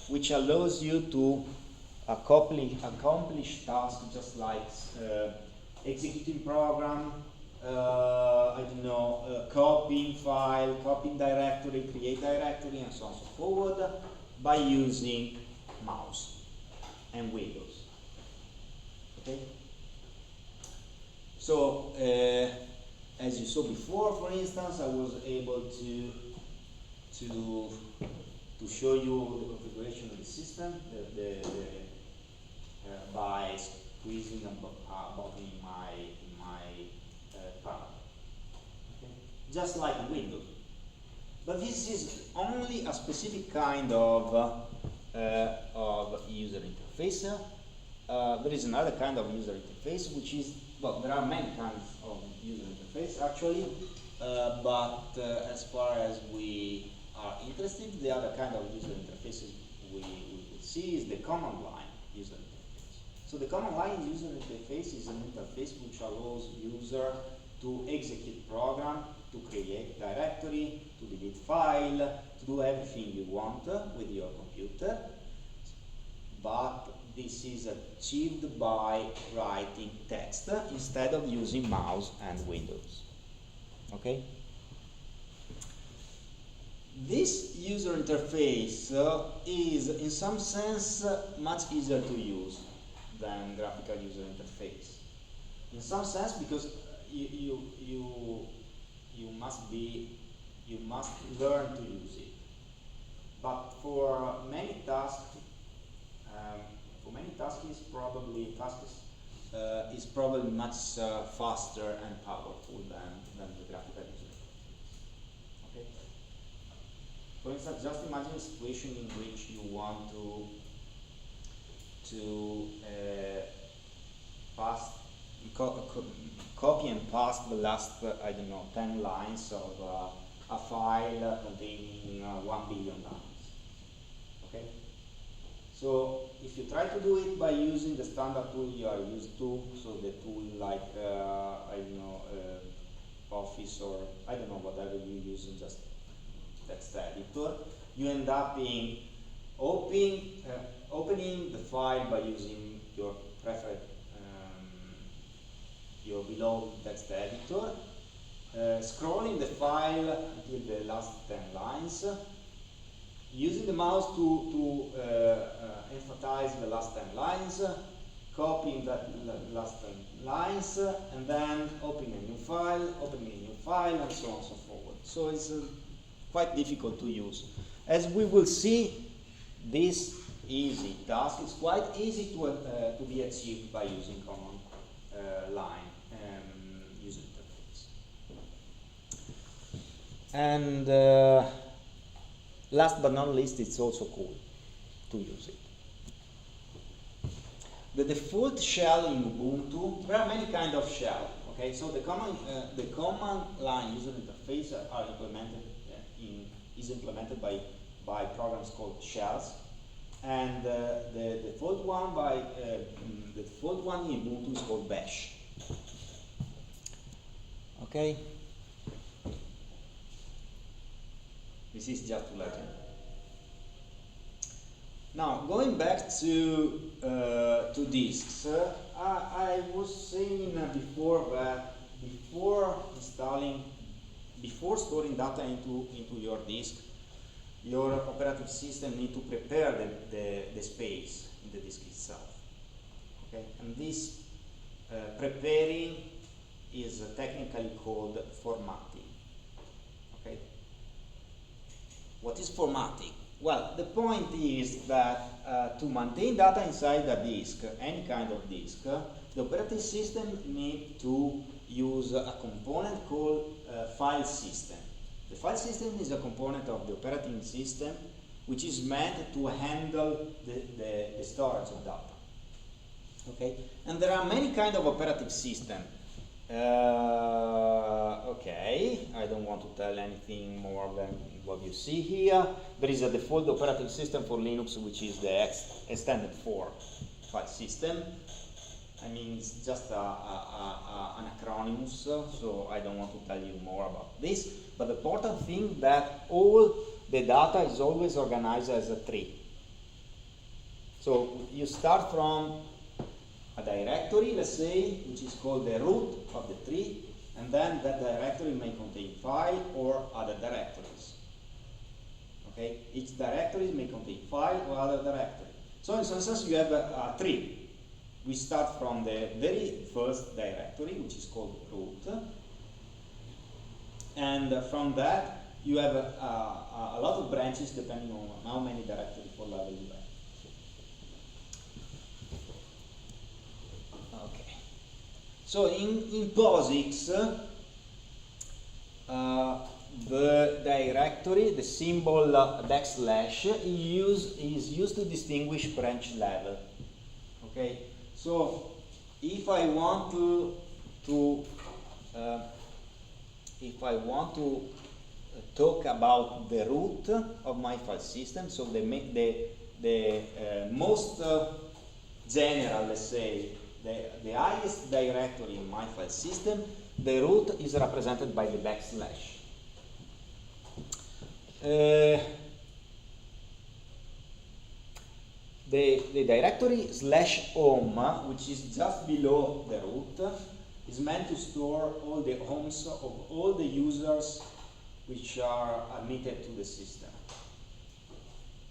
which allows you to accomplish tasks just like executing program, I don't know, copying file, copying directory, create directory, and so on and so forth, by using mouse and Windows. Okay. So as you saw before, for instance, I was able to show you the configuration of the system by squeezing a button in my panel. Okay. Just like Windows. But this is only a specific kind of user interface. There is another kind of user interface, which is, well, there are many kinds of user interface actually, but as far as we are interested, the other kind of user interfaces we will see is the command line user interface. So the command line user interface is an interface which allows user to execute program, to create directory, to delete file, to do everything you want with your computer, but this is achieved by writing text instead of using mouse and Windows. Okay? This user interface is in some sense much easier to use than graphical user interface. In some sense, because you must learn to use it. But for many tasks, is probably much faster and powerful than the graphical user interface. Okay. For instance, just imagine a situation in which you want to copy and paste the last, I don't know, 10 lines of a file containing 1 billion lines. Okay. So if you try to do it by using the standard tool you are used to, so the tool like I don't know, Office, or I don't know, whatever you use, just text editor, you end up in opening the file by using your preferred, your beloved text editor, scrolling the file until the last 10 lines, using the mouse to emphasize the last 10 lines, copying that last 10 lines, and then opening a new file, and so on and so forth. So it's quite difficult to use. As we will see, this easy task is quite easy to be achieved by using command line user interface. And last but not least, it's also cool to use it. The default shell in Ubuntu, there are many kinds of shell. Okay, so the command line user interface is implemented by programs called shells, and the default one in Ubuntu is called bash. Okay, this is just to let you know. Now, going back to disks, I was saying before that before storing data into your disk, your operating system needs to prepare the space in the disk itself. Okay, and this preparing is technically called formatting. Okay, what is formatting? Well, the point is that to maintain data inside the disk, any kind of disk, the operating system needs to use a component called file system. The file system is a component of the operating system which is meant to handle the storage of data. Okay, and there are many kinds of operating system. Okay, I don't want to tell anything more than what you see here. There is a default operating system for Linux, which is the extended for file system. I mean, it's just an acronym, so I don't want to tell you more about this. But the important thing that all the data is always organized as a tree. So you start from a directory, let's say, which is called the root of the tree, and then that directory may contain file or other directories. Okay, each directory may contain file or other directory. So in some sense, you have a tree. We start from the very first directory, which is called root, and from that you have a lot of branches depending on how many directories per level you have. Okay. So in POSIX, the directory, the symbol backslash, is used to distinguish branch level. Okay. So if I want to talk about the root of my file system, so the most general, let's say, the highest directory in my file system, the root is represented by the backslash. The directory /home, which is just below the root, is meant to store all the homes of all the users which are admitted to the system.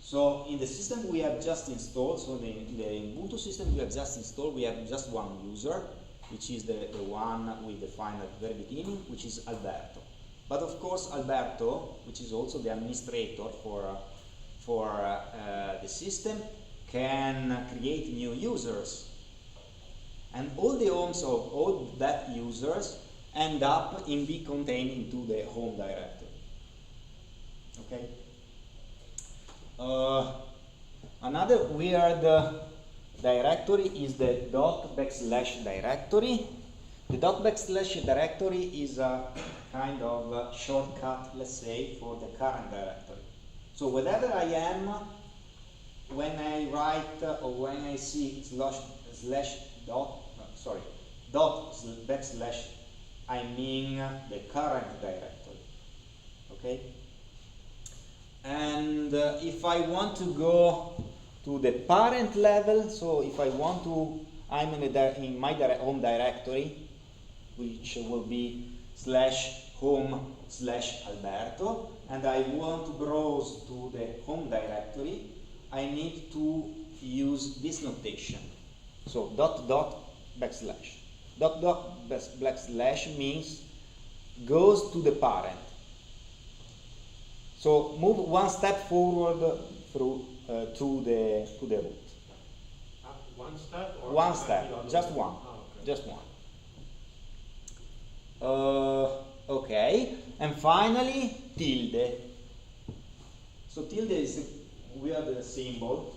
So in the system we have just installed, so in the Ubuntu system we have just installed, we have just one user, which is the one we defined at the very beginning, which is Alberto. But of course Alberto, which is also the administrator for the system, can create new users, and all the homes of all that users end up in be contained into the home directory. Okay. Another weird directory is the // directory. The // directory is a kind of shortcut, let's say, for the current directory. So wherever I am, when I write or when I see // I mean the current directory. Okay. And if I want to go to the parent level, so if I want to, I'm in my home directory, which will be /home/Alberto, and I want to browse to the home directory, I need to use this notation. So // // means goes to the parent. So move one step forward through to the root. One step? Or One step, just one. Oh, okay. Just one. Okay, and finally tilde. So tilde is a weird symbol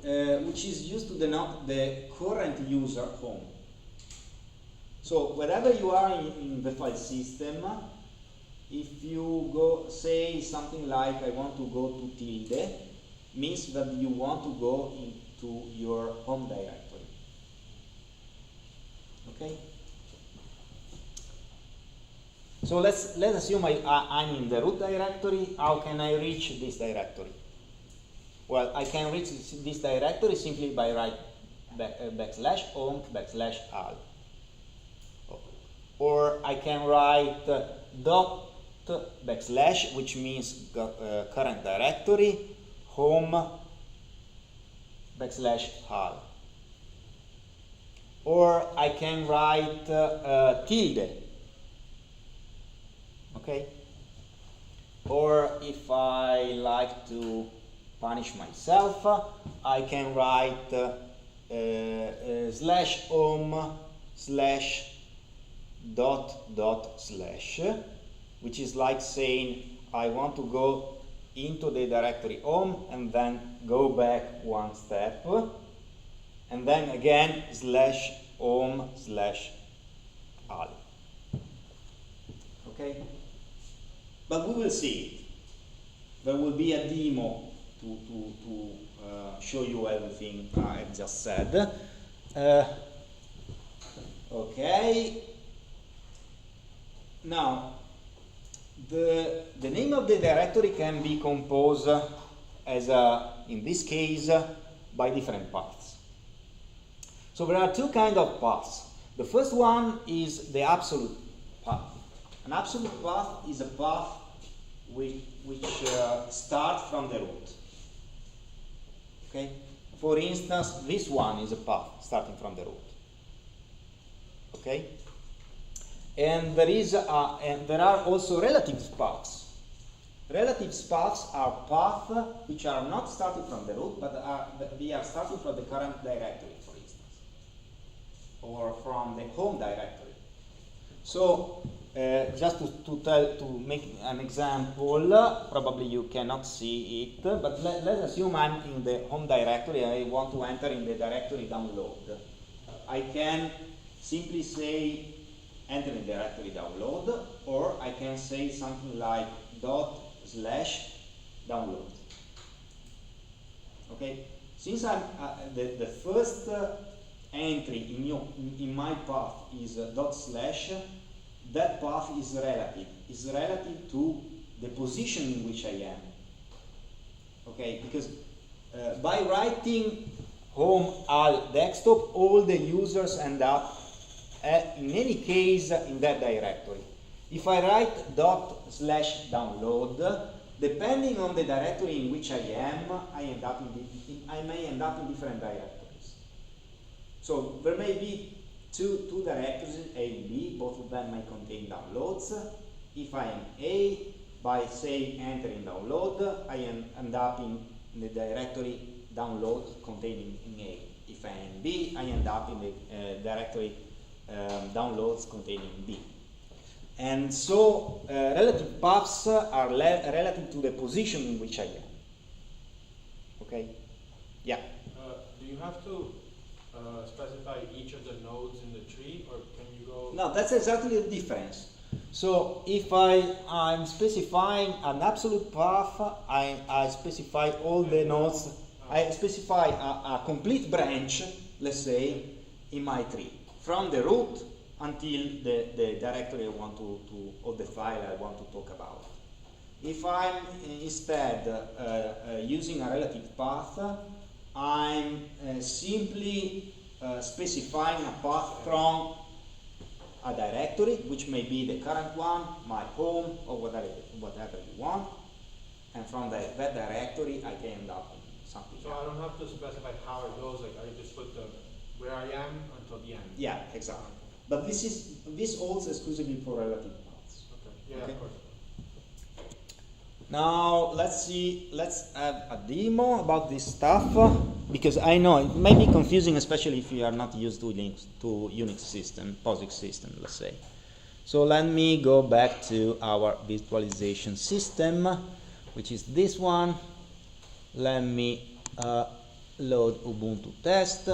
which is used to denote the current user home. So wherever you are in the file system, if you go say something like I want to go to tilde, means that you want to go into your home directory. Okay? So let's assume I'm in the root directory. How can I reach this directory? Well, I can reach this directory simply by write /home/al. Or I can write dot /, which means current directory, home /al. Or I can write tilde. Okay? Or if I like to punish myself, I can write /home/dot/, which is like saying I want to go into the directory home and then go back one step, and then again /home/al. Okay? But we will see it. There will be a demo to show you everything I just said. Okay. Now, the name of the directory can be composed as in this case, by different paths. So there are two kinds of paths. The first one is the absolute path. An absolute path is a path which starts from the root. Okay? For instance, this one is a path starting from the root. Okay? And there are also relative paths. Relative paths are paths which are not starting from the root, but they are starting from the current directory, for instance, or from the home directory. So, just to make an example, probably you cannot see it, but let's assume I'm in the home directory and I want to enter in the directory download. I can simply say enter in directory download, or I can say something like /download. Okay, since I'm the first entry in my path is /, that path is relative to the position in which I am. Okay, because by writing home al desktop, all the users end up in any case in that directory. If I write /download, depending on the directory in which I am, I may end up in different directories. So there may be two directories, A and B, both of them may contain downloads. If I am A, by saying enter in download, I end up in the directory download containing in A. If I am B, I end up in the directory downloads containing B. And so relative paths are relative to the position in which I am. Okay? Yeah? Do you have to specify each of the nodes in the tree, or can you go... No, that's exactly the difference. So if I'm specifying an absolute path, I specify all the nodes. I specify a complete branch, let's say, in my tree, from the root until the directory I want or the file I want to talk about. If I'm instead using a relative path, I'm simply specifying a path from a directory, which may be the current one, my home, or whatever you want, and from that directory I can end up in something So else. I don't have to specify how it goes, like I just put where I am until the end. Yeah, exactly. But this holds exclusively for relative paths. Okay. Yeah, Okay. of course. Now let's have a demo about this stuff, because I know it may be confusing, especially if you are not used to Unix system, POSIX system, let's say. So let me go back to our virtualization system, which is this one. Let me load Ubuntu test.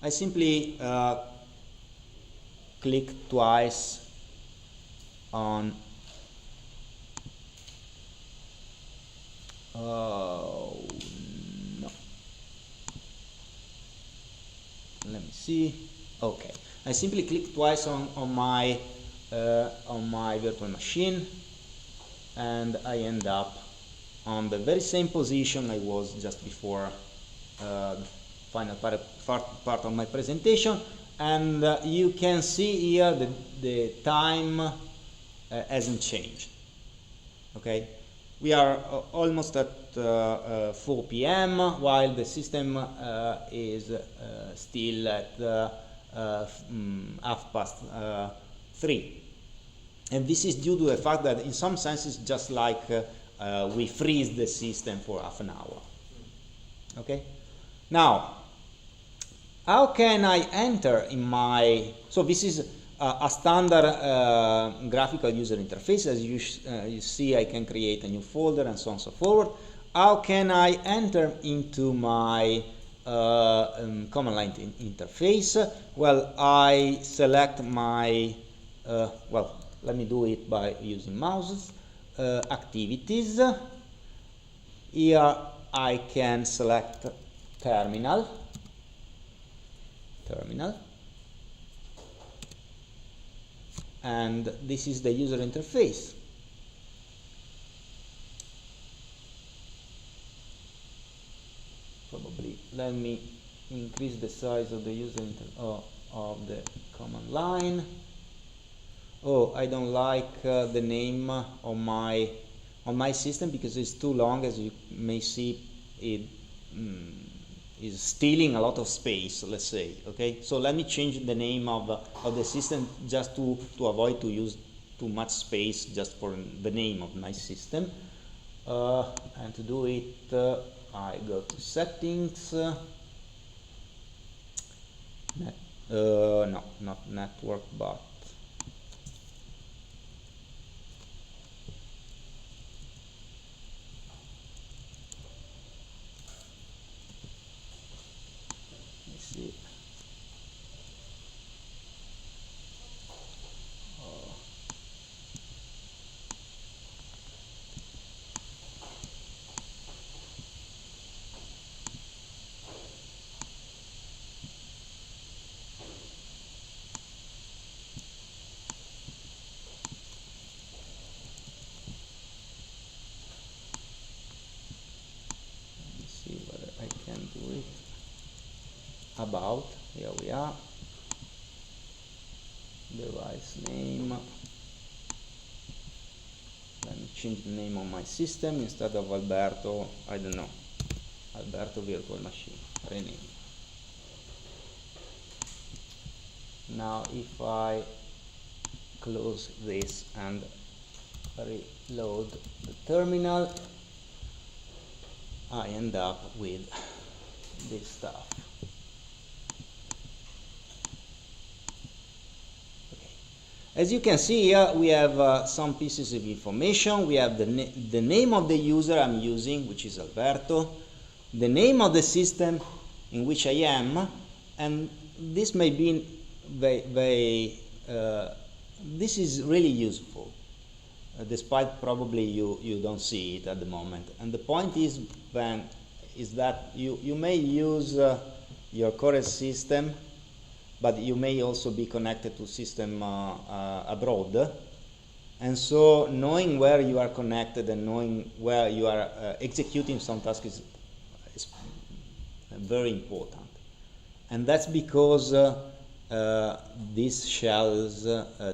I simply click twice on no. Let me see. Okay. I simply click twice on my virtual machine, and I end up on the very same position I was just before the final part of my presentation. And you can see here the time hasn't changed. Okay. We are almost at 4 p.m. while the system is still at 3:30. And this is due to the fact that in some sense it's just like we freeze the system for half an hour. Okay? Now, how can I enter in my... So this is a standard graphical user interface. As you see, I can create a new folder and so on and so forth. How can I enter into my command line interface? Well, I select my, well, let me do it by using mouses, activities. Here I can select terminal. And this is the user interface. Probably let me increase the size of the user of the command line. Oh, I don't like the name on my system because it's too long. As you may see, it is stealing a lot of space, let's say. Okay, so let me change the name of the system just to avoid to use too much space just for the name of my system. And to do it, I go to settings. No, not network, but see. Let me see whether I can do it. About, here we are, device name. Let me change the name of my system. Instead of Alberto, I don't know, Alberto virtual machine, rename. Now if I close this and reload the terminal, I end up with this stuff. As you can see here, we have some pieces of information. We have the name of the user I'm using, which is Alberto, the name of the system in which I am, and this may be this is really useful, despite probably you don't see it at the moment. And the point is that you may use your current system, but you may also be connected to system abroad, and so knowing where you are connected and knowing where you are executing some task is very important. And that's because this shells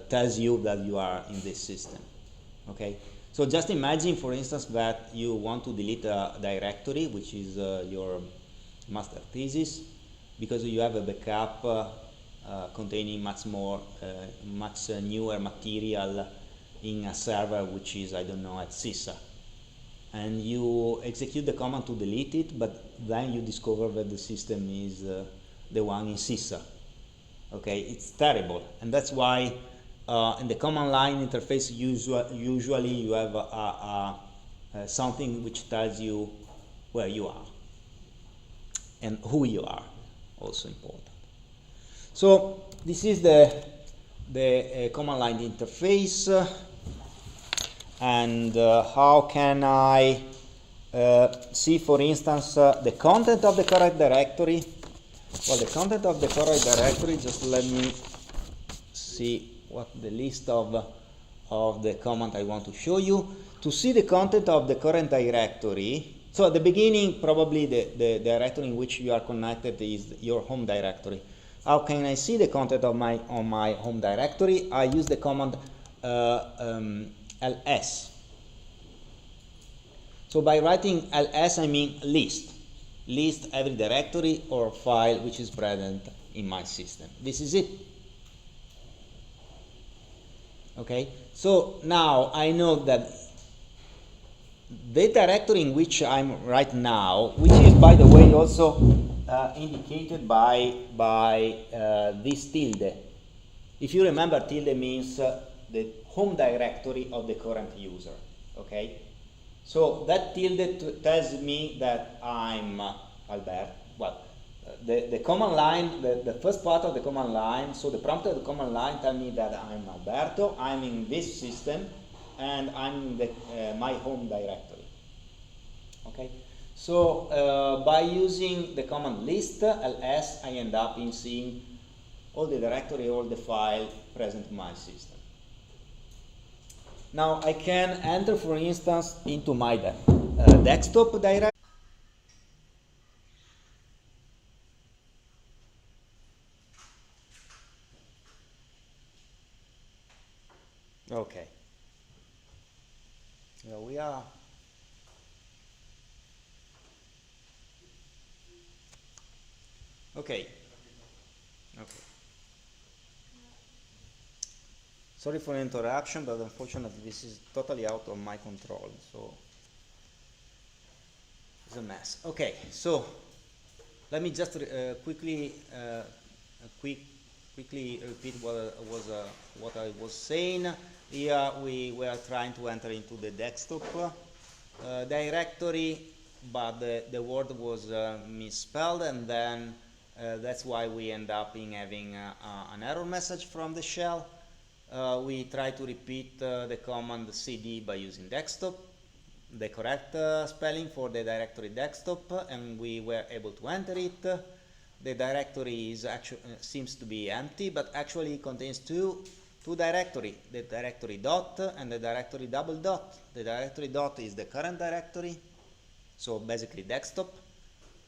tells you that you are in this system. Okay, so just imagine, for instance, that you want to delete a directory, which is your master thesis, because you have a backup containing much newer material in a server which is, I don't know, at CISA. And you execute the command to delete it, but then you discover that the system is the one in CISA. Okay, it's terrible, and that's why in the command line interface usually you have something which tells you where you are and who you are, also important. So this is the command line interface, and how can I see, for instance, the content of the correct directory? Well, the content of the correct directory, just let me see what the list of the command I want to show you. To see the content of the current directory, so at the beginning, probably the directory in which you are connected is your home directory. How can I see the content of my home directory? I use the command ls. So by writing ls, I mean list every directory or file which is present in my system. This is it. Okay, so now I know that the directory in which I'm right now, which is, by the way, also indicated by this tilde. If you remember, tilde means the home directory of the current user. Okay, so that tilde tells me that I'm Albert. Well, the command line, the first part of the command line, so the prompt of the command line tells me that I'm Alberto, I'm in this system, and I'm in my home directory. Okay, so by using the command list ls, I end up in seeing all the directory, all the file present in my system. Now I can enter, for instance, into my desktop directory. Okay. Here we are. Okay. Okay. Sorry for the interruption, but unfortunately this is totally out of my control, so it's a mess. Okay, so let me just quickly repeat what I was saying. Here we were trying to enter into the desktop directory, but the word was misspelled, and then that's why we end up in having an error message from the shell. We try to repeat the command cd by using desktop, the correct spelling for the directory desktop, and we were able to enter it. The directory is seems to be empty, but actually it contains two directories, the directory dot and the directory double dot. The directory dot is the current directory, so basically desktop,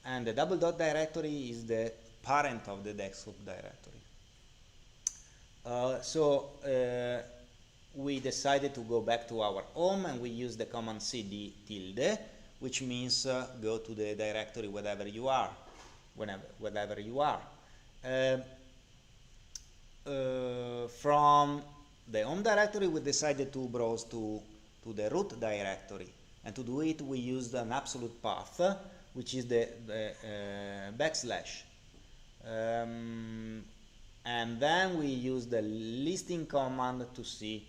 and the double dot directory is the parent of the desktop directory. We decided to go back to our home, and we use the command cd tilde, which means go to the directory wherever you are. From the home directory, we decided to browse to the root directory, and to do it we used an absolute path, which is the backslash, and then we use the listing command to see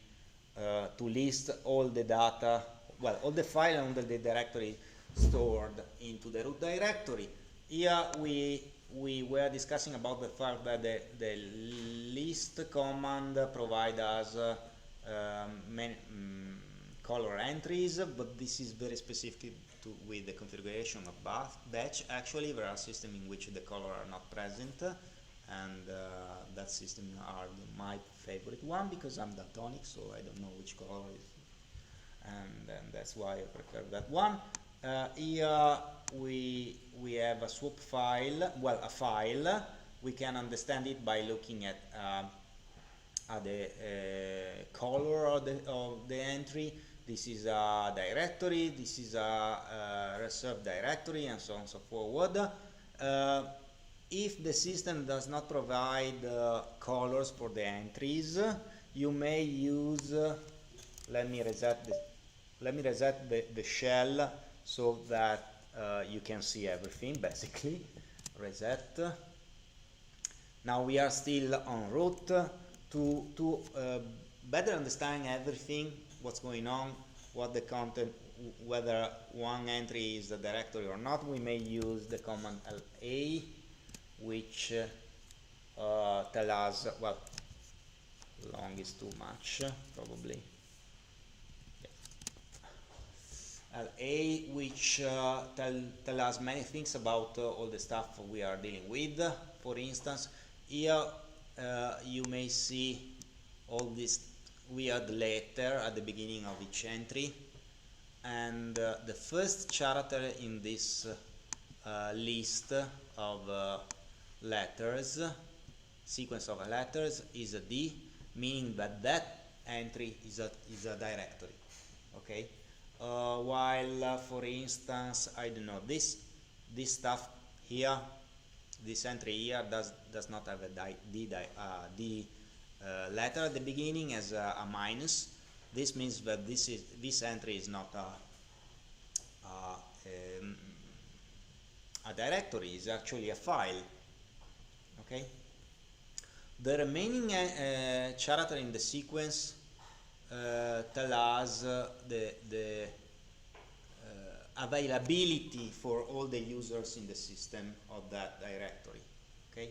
to list all the data, well, all the file under the directory stored into the root directory. Here we were discussing about the fact that the list command provides us many color entries, but this is very specific with the configuration of batch. Actually, there are systems in which the color are not present, and that system are my favorite one because I'm daltonic, so I don't know which color is, and that's why I prefer that one. Here we have a swap file, well, a file. We can understand it by looking at the color of the entry. This is a directory, this is a reserved directory, and so on and so forward. If the system does not provide colors for the entries, you may use let me reset the shell so that you can see everything, basically. Reset. Now we are still en route to better understand everything, what's going on, what the content, whether one entry is a directory or not. We may use the command LA, which tell us, well, long is too much, probably. LA, which tell us many things about all the stuff we are dealing with. For instance, here you may see all this weird letter at the beginning of each entry, and the first character in this list of letters, sequence of letters, is a D, meaning that that entry is a directory. Okay. While for instance, I don't know, this stuff here, this entry here does not have a D letter at the beginning as a minus. This means that this entry is not a directory, it's actually a file. Okay. The remaining character in the sequence tell us the availability for all the users in the system of that directory. Okay,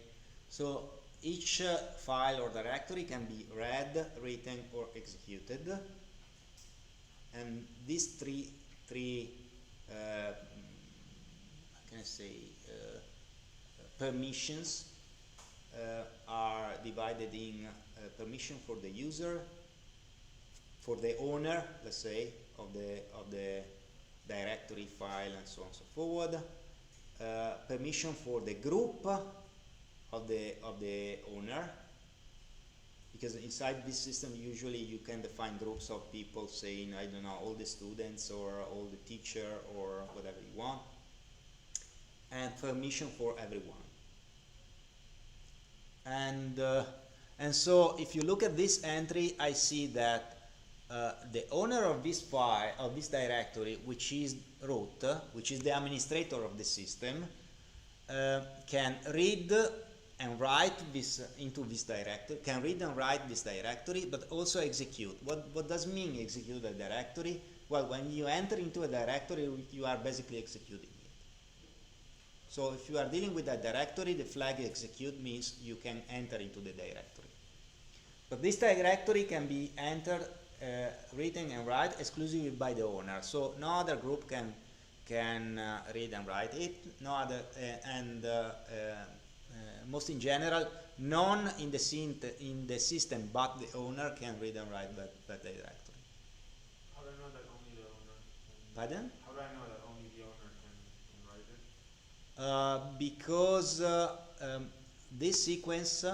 so each file or directory can be read, written, or executed, and these three how can I say, permissions are divided in permission for the user, for the owner, let's say, of the directory, file, and so on and so forward, permission for the group of the owner, because inside this system usually you can define groups of people, saying, I don't know, all the students or all the teacher or whatever you want, and permission for everyone. And so if you look at this entry, I see that the owner of this file, of this directory, which is root, which is the administrator of the system, can read and write this into this directory, can read and write this directory, but also execute. What does mean execute a directory? Well, when you enter into a directory, you are basically executing it. So if you are dealing with a directory, the flag execute means you can enter into the directory. But this directory can be entered, written and write exclusively by the owner. So no other group can read and write it. No other, most in general, none in the system but the owner can read and write that directory. How do I know that only the owner can? Pardon? How do I know that only the owner can write it? Because this sequence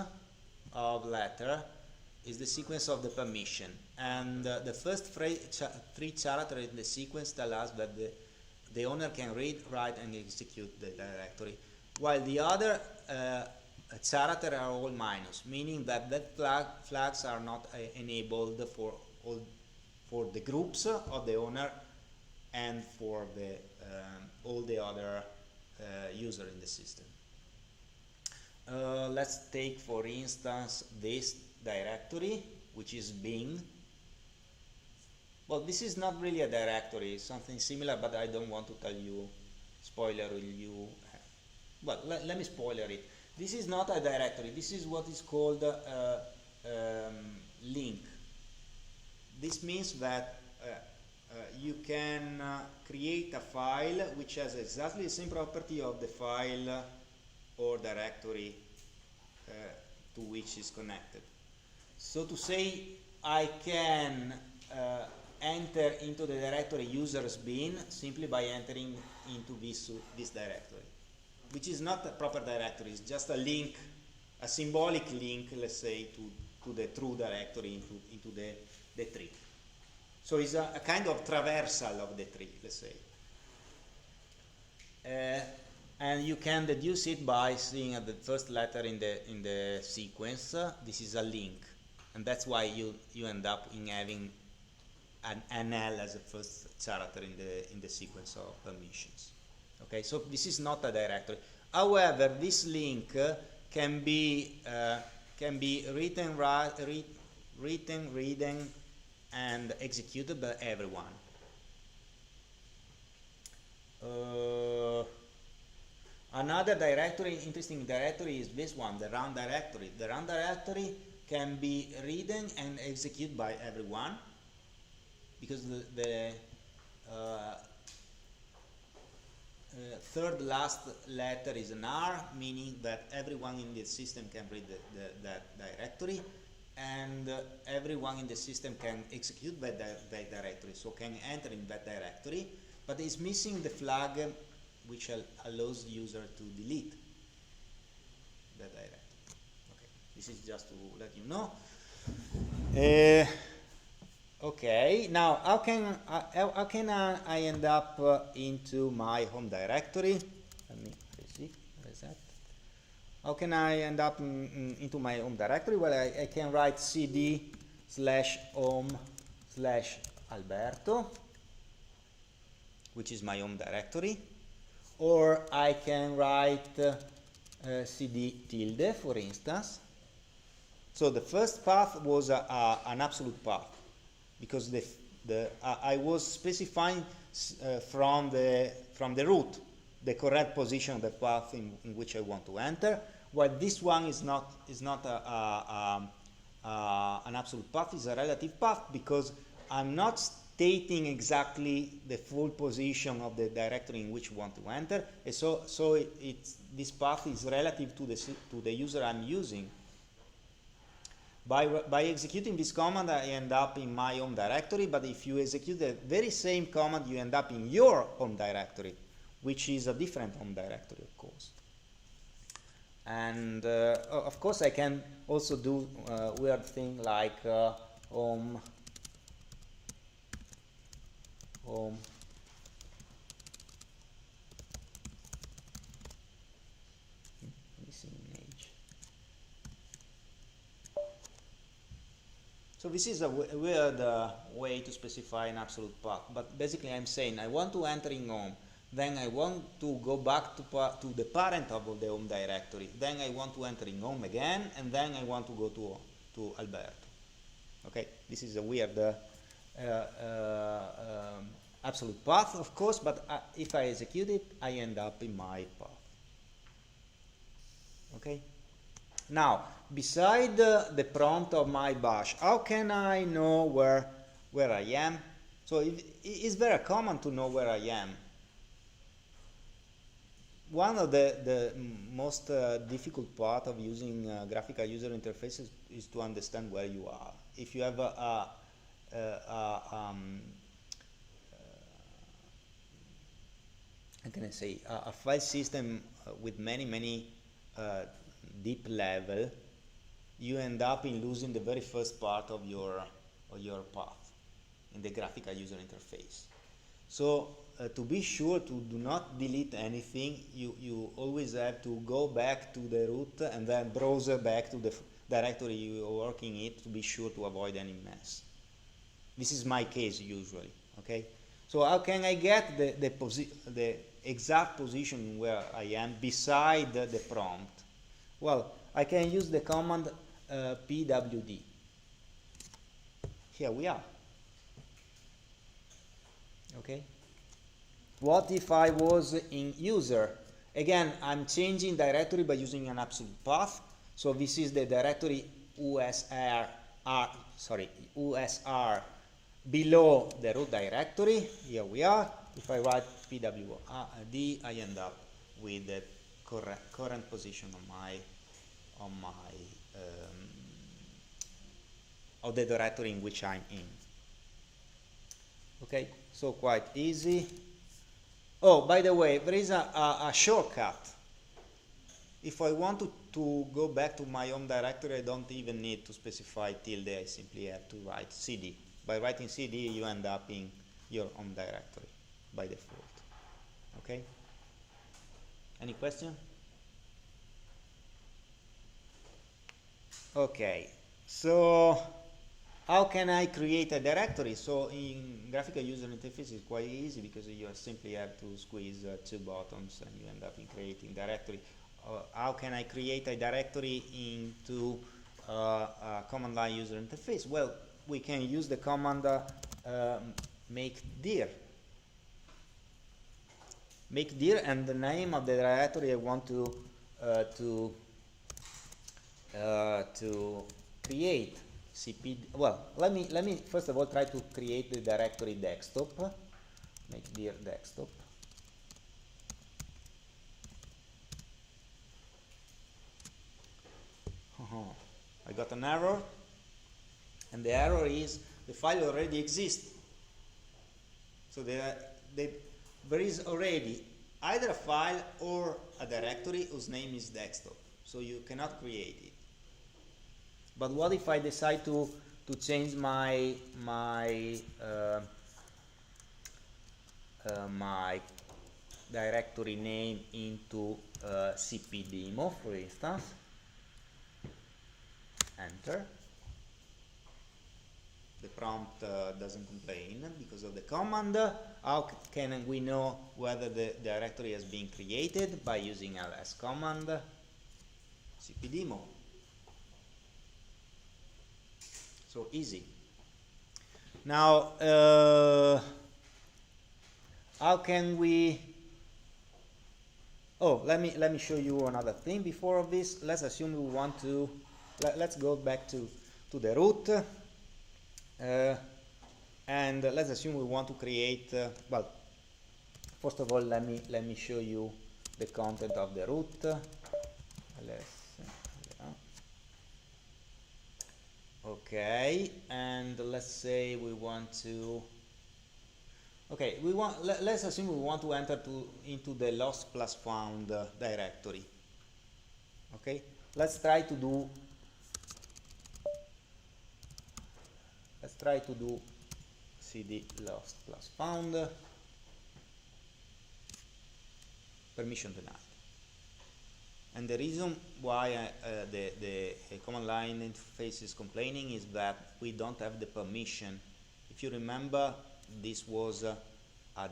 of letter is the sequence of the permission, and the first three characters in the sequence tell us that the owner can read, write, and execute the directory, while the other characters are all minus, meaning that flags are not enabled for the groups of the owner and for the all the other users in the system. Let's take, for instance, this directory, which is Bing. Well, this is not really a directory, it's something similar, but I don't want to tell you, spoiler you. Well, let me spoiler it. This is not a directory, this is what is called link. This means that you can create a file which has exactly the same property of the file or directory to which is connected. So to say, I can enter into the directory users bin simply by entering into this directory, which is not a proper directory, it's just a link, a symbolic link, let's say, to the true directory, into the tree. So it's a kind of traversal of the tree, let's say. And you can deduce it by seeing the first letter in the sequence. This is a link, and that's why you end up in having an NL as a first character in the sequence of permissions. Okay, so this is not a directory. However, this link can be written, reading, and executed by everyone. Another directory, interesting directory, is this one, the run directory. The run directory can be written and executed by everyone, because the third last letter is an R, meaning that everyone in the system can read that directory, and everyone in the system can execute that directory, so can enter in that directory, but it's missing the flag which allows the user to delete that directory. Okay, this is just to let you know. Okay, now how can I end up into my home directory? Let me reset. How can I end up into my home directory? Well, I can write cd/home/Alberto, which is my home directory, or I can write cd tilde, for instance. So the first path was an absolute path, because I was specifying from the root the correct position of the path in which I want to enter, while this one is not an absolute path, it's a relative path, because I'm not stating exactly the full position of the directory in which I want to enter, and so this path is relative to the user I'm using. By executing this command, I end up in my home directory, but if you execute the very same command, you end up in your home directory, which is a different home directory, of course. And of course, I can also do weird thing like home missing image. So this is a weird way to specify an absolute path, but basically I'm saying I want to enter in home, then I want to go back to the parent of the home directory, then I want to enter in home again, and then I want to go to Alberto. Okay, this is a weird absolute path, of course, but if I execute it, I end up in my path. Okay. Now, beside the prompt of my bash, how can I know where I am? So it's very common to know where I am. One of the most difficult part of using graphical user interfaces is to understand where you are. If you have how can I say, a file system with many deep level, you end up in losing the very first part of your path in the graphical user interface. So to be sure to do not delete anything, you always have to go back to the root and then browse back to the directory you are working in to be sure to avoid any mess. This is my case usually. Okay. So how can I get the exact position where I am beside the prompt? Well, I can use the command pwd. Here we are. Okay. What if I was in user? Again, I'm changing directory by using an absolute path. So this is the directory USR below the root directory. Here we are. If I write pwd, I end up with the current position of the directory in which I'm in. Okay, so quite easy. Oh, by the way, there is a shortcut. If I want to go back to my home directory, I don't even need to specify tilde. I simply have to write cd. By writing cd, you end up in your home directory by default. Okay? Any question? Okay, so how can I create a directory? So in graphical user interface it's quite easy because you simply have to squeeze two buttons and you end up in creating directory. How can I create a directory into a command line user interface? Well, we can use the command make dir. Make dir and the name of the directory I want to create. CP. Well, let me first of all try to create the directory desktop. Make dir desktop. I got an error, and the error is the file already exists. So there is already either a file or a directory whose name is desktop. So you cannot create it. But what if I decide to change my directory name into cpdemo, for instance? Enter. The prompt doesn't complain because of the command. How can we know whether the directory has been created? By using ls command cpdemo. So easy. Now, how can we? Oh, let me show you another thing before of this. Let's assume we want to. Let's go back to the root, and let's assume we want to create. Well, first of all, let me show you the content of the root. Okay, and let's say we want to. Okay, let's assume we want to enter into the lost plus found directory. Okay, let's try to do cd lost plus found, permission denied. And the reason why the command line interface is complaining is that we don't have the permission. If you remember, this was a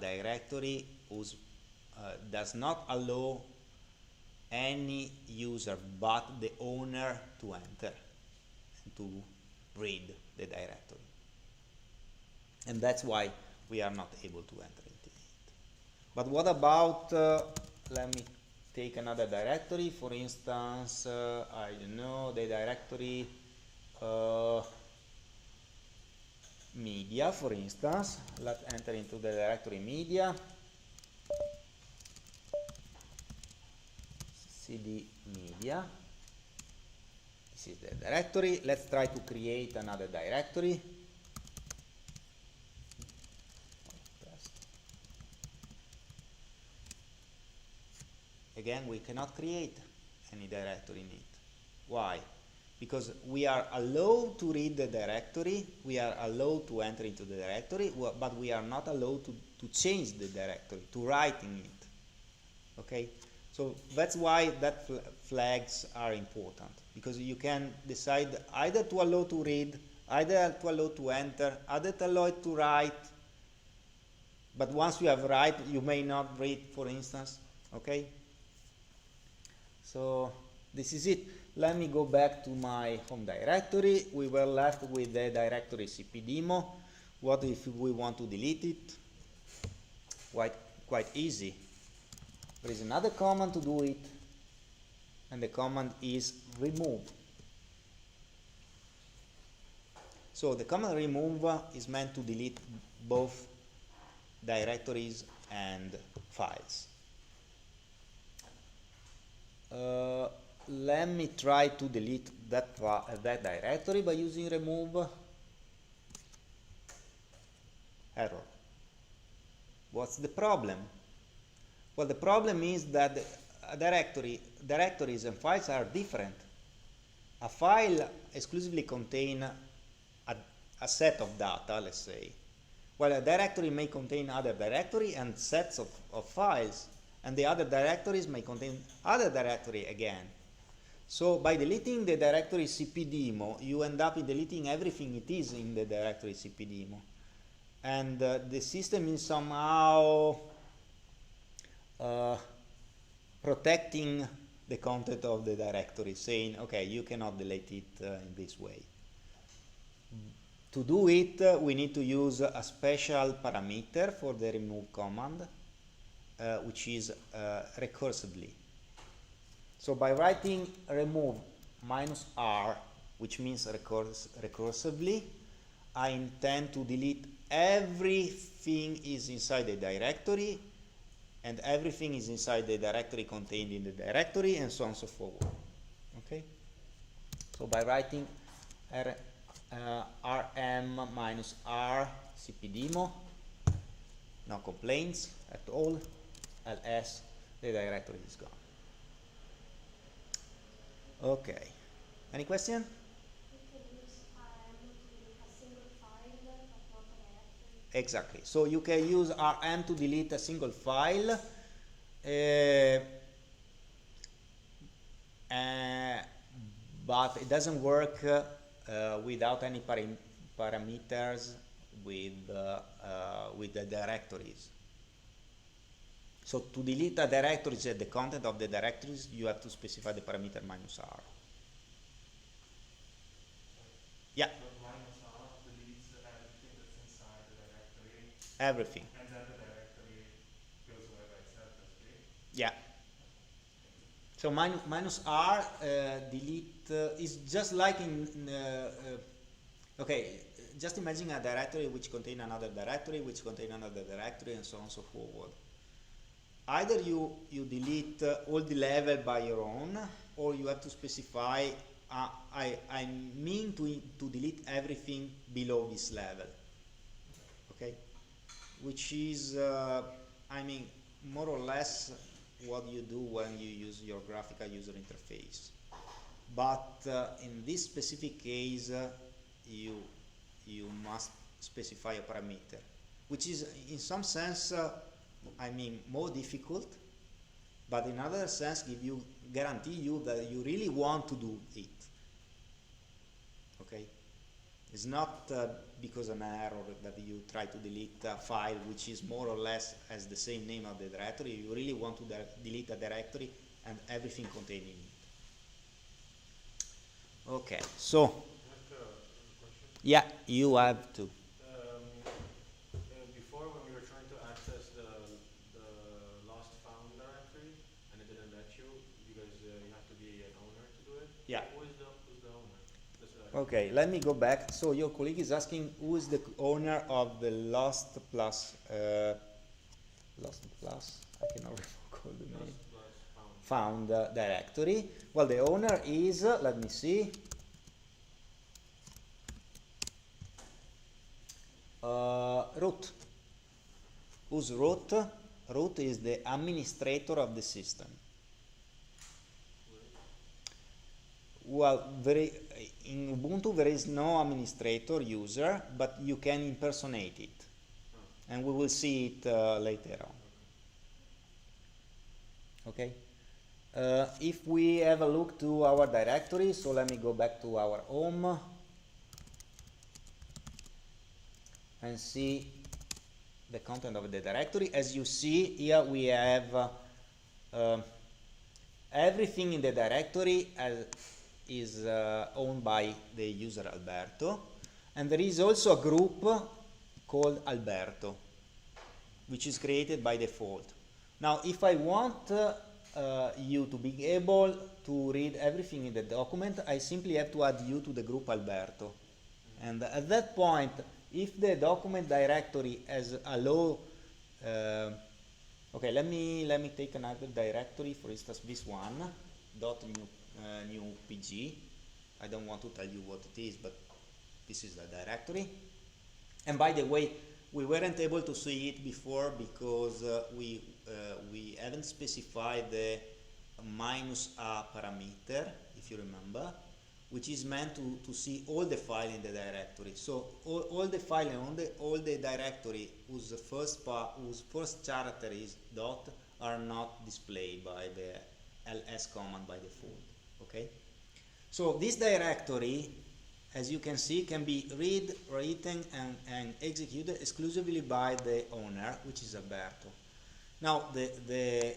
directory whose does not allow any user but the owner to enter and to read the directory. And that's why we are not able to enter into it. But what about, let me take another directory, for instance, I don't know, the directory media, for instance. Let's enter into the directory media, cd media. This is the directory. Let's try to create another directory. Again, we cannot create any directory in it. Why? Because we are allowed to read the directory, we are allowed to enter into the directory, but we are not allowed to change the directory, to write in it. Okay? So that's why that flags are important, because you can decide either to allow to read, either to allow to enter, either to allow to write, but once you have write, you may not read, for instance. Okay? So this is it. Let me go back to my home directory. We were left with the directory cpdemo. What if we want to delete it? Quite easy. There is another command to do it, and the command is remove. So the command remove is meant to delete both directories and files. Let me try to delete that directory by using remove. Error. What's the problem? Well, the problem is that directories and files are different. A file exclusively contains a set of data, let's say, while a directory may contain other directory and sets of files, and the other directories may contain other directory again. So by deleting the directory cpdemo, you end up deleting everything it is in the directory cpdemo. And the system is somehow protecting the content of the directory, saying, okay, you cannot delete it in this way. To do it, we need to use a special parameter for the remove command, which is recursively. So by writing remove -r, which means recursively, I intend to delete everything is inside the directory, and everything is inside the directory contained in the directory, and so on and so forth. Okay? So by writing rm -r cpdemo, no complaints at all, ls, the directory is gone. Okay. Any question? Exactly. So you can use rm to delete a single file, but it doesn't work without any parameters with the directories. So to delete a directory, the content of the directories, you have to specify the parameter -r. Yeah. -r deletes everything that's inside the directory. Everything. And then the directory goes away by itself, basically. Yeah. So -r delete is just like in okay, just imagine a directory which contains another directory, which contains another directory, and so on and so forward. Either you delete all the level by your own, or you have to specify I mean to delete everything below this level. Okay, which is I mean more or less what you do when you use your graphical user interface. But in this specific case, you must specify a parameter, which is in some sense I mean more difficult, but in other sense guarantee you that you really want to do it. Okay, it's not because an error that you try to delete a file which is more or less has the same name of the directory. You really want to delete a directory and everything contained in it. Okay, so yeah, you have to. Before, when we were trying to access the lost found directory and it didn't let you because you have to be an owner to do it. Yeah. Who's the owner? Okay, let me go back. So your colleague is asking who is the owner of the lost plus. I cannot recall the name. Found directory. Well, the owner is, let me see, root. Who's root? Root is the administrator of the system. Well, in Ubuntu there is no administrator user, but you can impersonate it, and we will see it later on. Okay. If we have a look to our directory, so let me go back to our home and see the content of the directory. As you see here, we have everything in the directory is owned by the user Alberto, and there is also a group called Alberto, which is created by default. Now, if I want you to be able to read everything in the document, I simply have to add you to the group Alberto. And at that point, if the document directory has a low, okay, let me take another directory, for instance, this one, new pg. I don't want to tell you what it is, but this is the directory. And by the way, we weren't able to see it before because we haven't specified the -a parameter, if you remember, which is meant to see all the file in the directory. So all the file and all the directory whose first character is dot are not displayed by the ls command by default. Okay, so this directory, as you can see, can be read, written, and executed exclusively by the owner, which is Alberto. Now, the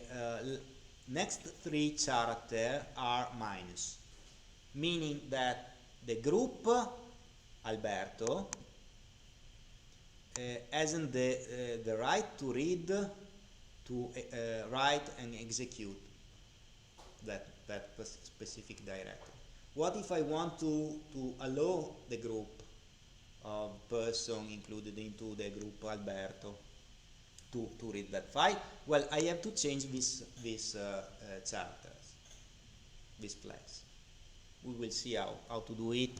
next three characters are minus, meaning that the group Alberto hasn't the right to read, to write and execute that specific directory. What if I want to allow the group of person included into the group Alberto to read that file? Well, I have to change these characters, these flags. We will see how to do it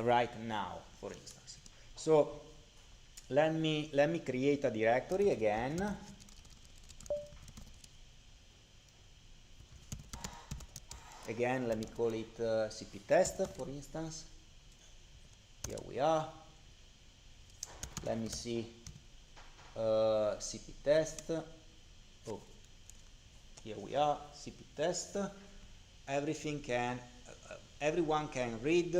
right now, for instance. So let me create a directory again. Again, let me call it cp test, for instance. Here we are. Let me see cp test. Oh, here we are, cp test. Everyone can read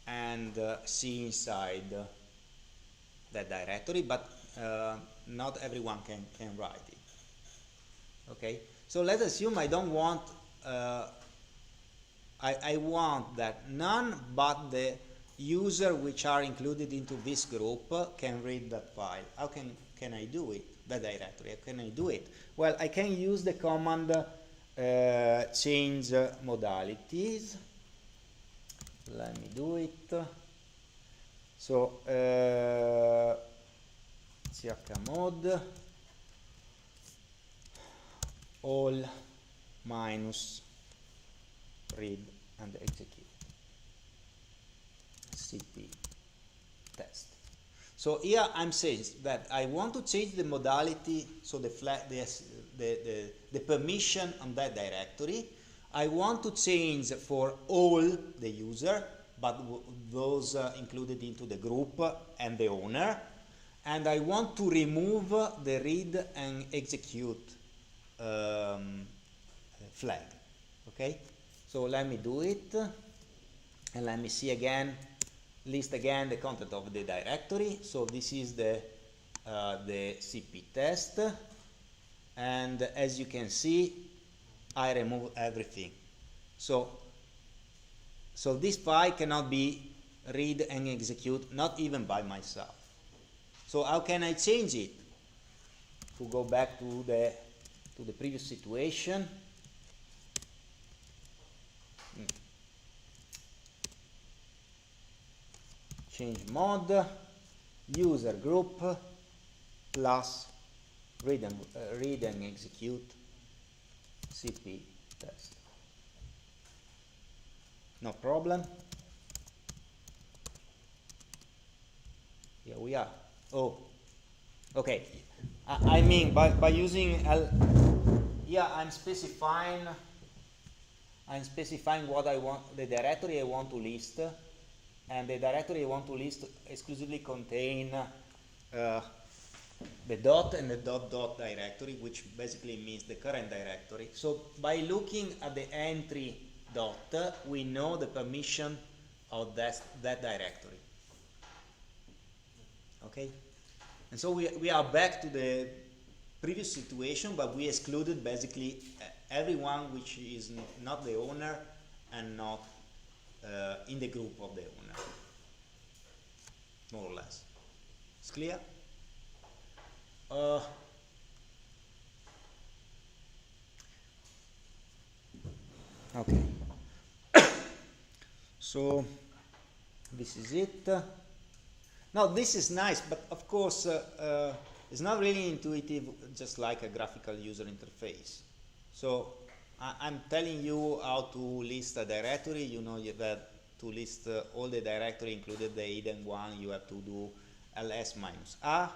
and see inside that directory, but not everyone can write it. Okay, so let's assume I don't want I want that none but the user which are included into this group can read that file. How can I do it? That directory, how can I do it? Well, I can use the command change modalities. Let me do it. So chmod all minus read and execute cp test. So here I'm saying that I want to change the modality, so the permission on that directory. I want to change for all the user, but those included into the group and the owner. And I want to remove the read and execute flag. Okay, so let me do it, and let me see again, list again the content of the directory. So this is the cp test, and as you can see, I remove everything. So this file cannot be read and execute, not even by myself. So how can I change it? To go back to the previous situation. Change mode, user group plus read and execute cp test. No problem. Here we are. Oh, okay. I mean by using I'm specifying what I want, the directory I want to list, and the directory I want to list exclusively contain the dot and the dot directory, which basically means the current directory. So by looking at the entry dot, we know the permission of that directory. Okay, and so we are back to the previous situation, but we excluded basically everyone which is not the owner and not in the group of the owner, more or less. It's clear? Okay. So this is it. Now this is nice, but of course it's not really intuitive, just like a graphical user interface. So I'm telling you how to list a directory. You know that to list all the directory, included the hidden one, you have to do ls minus a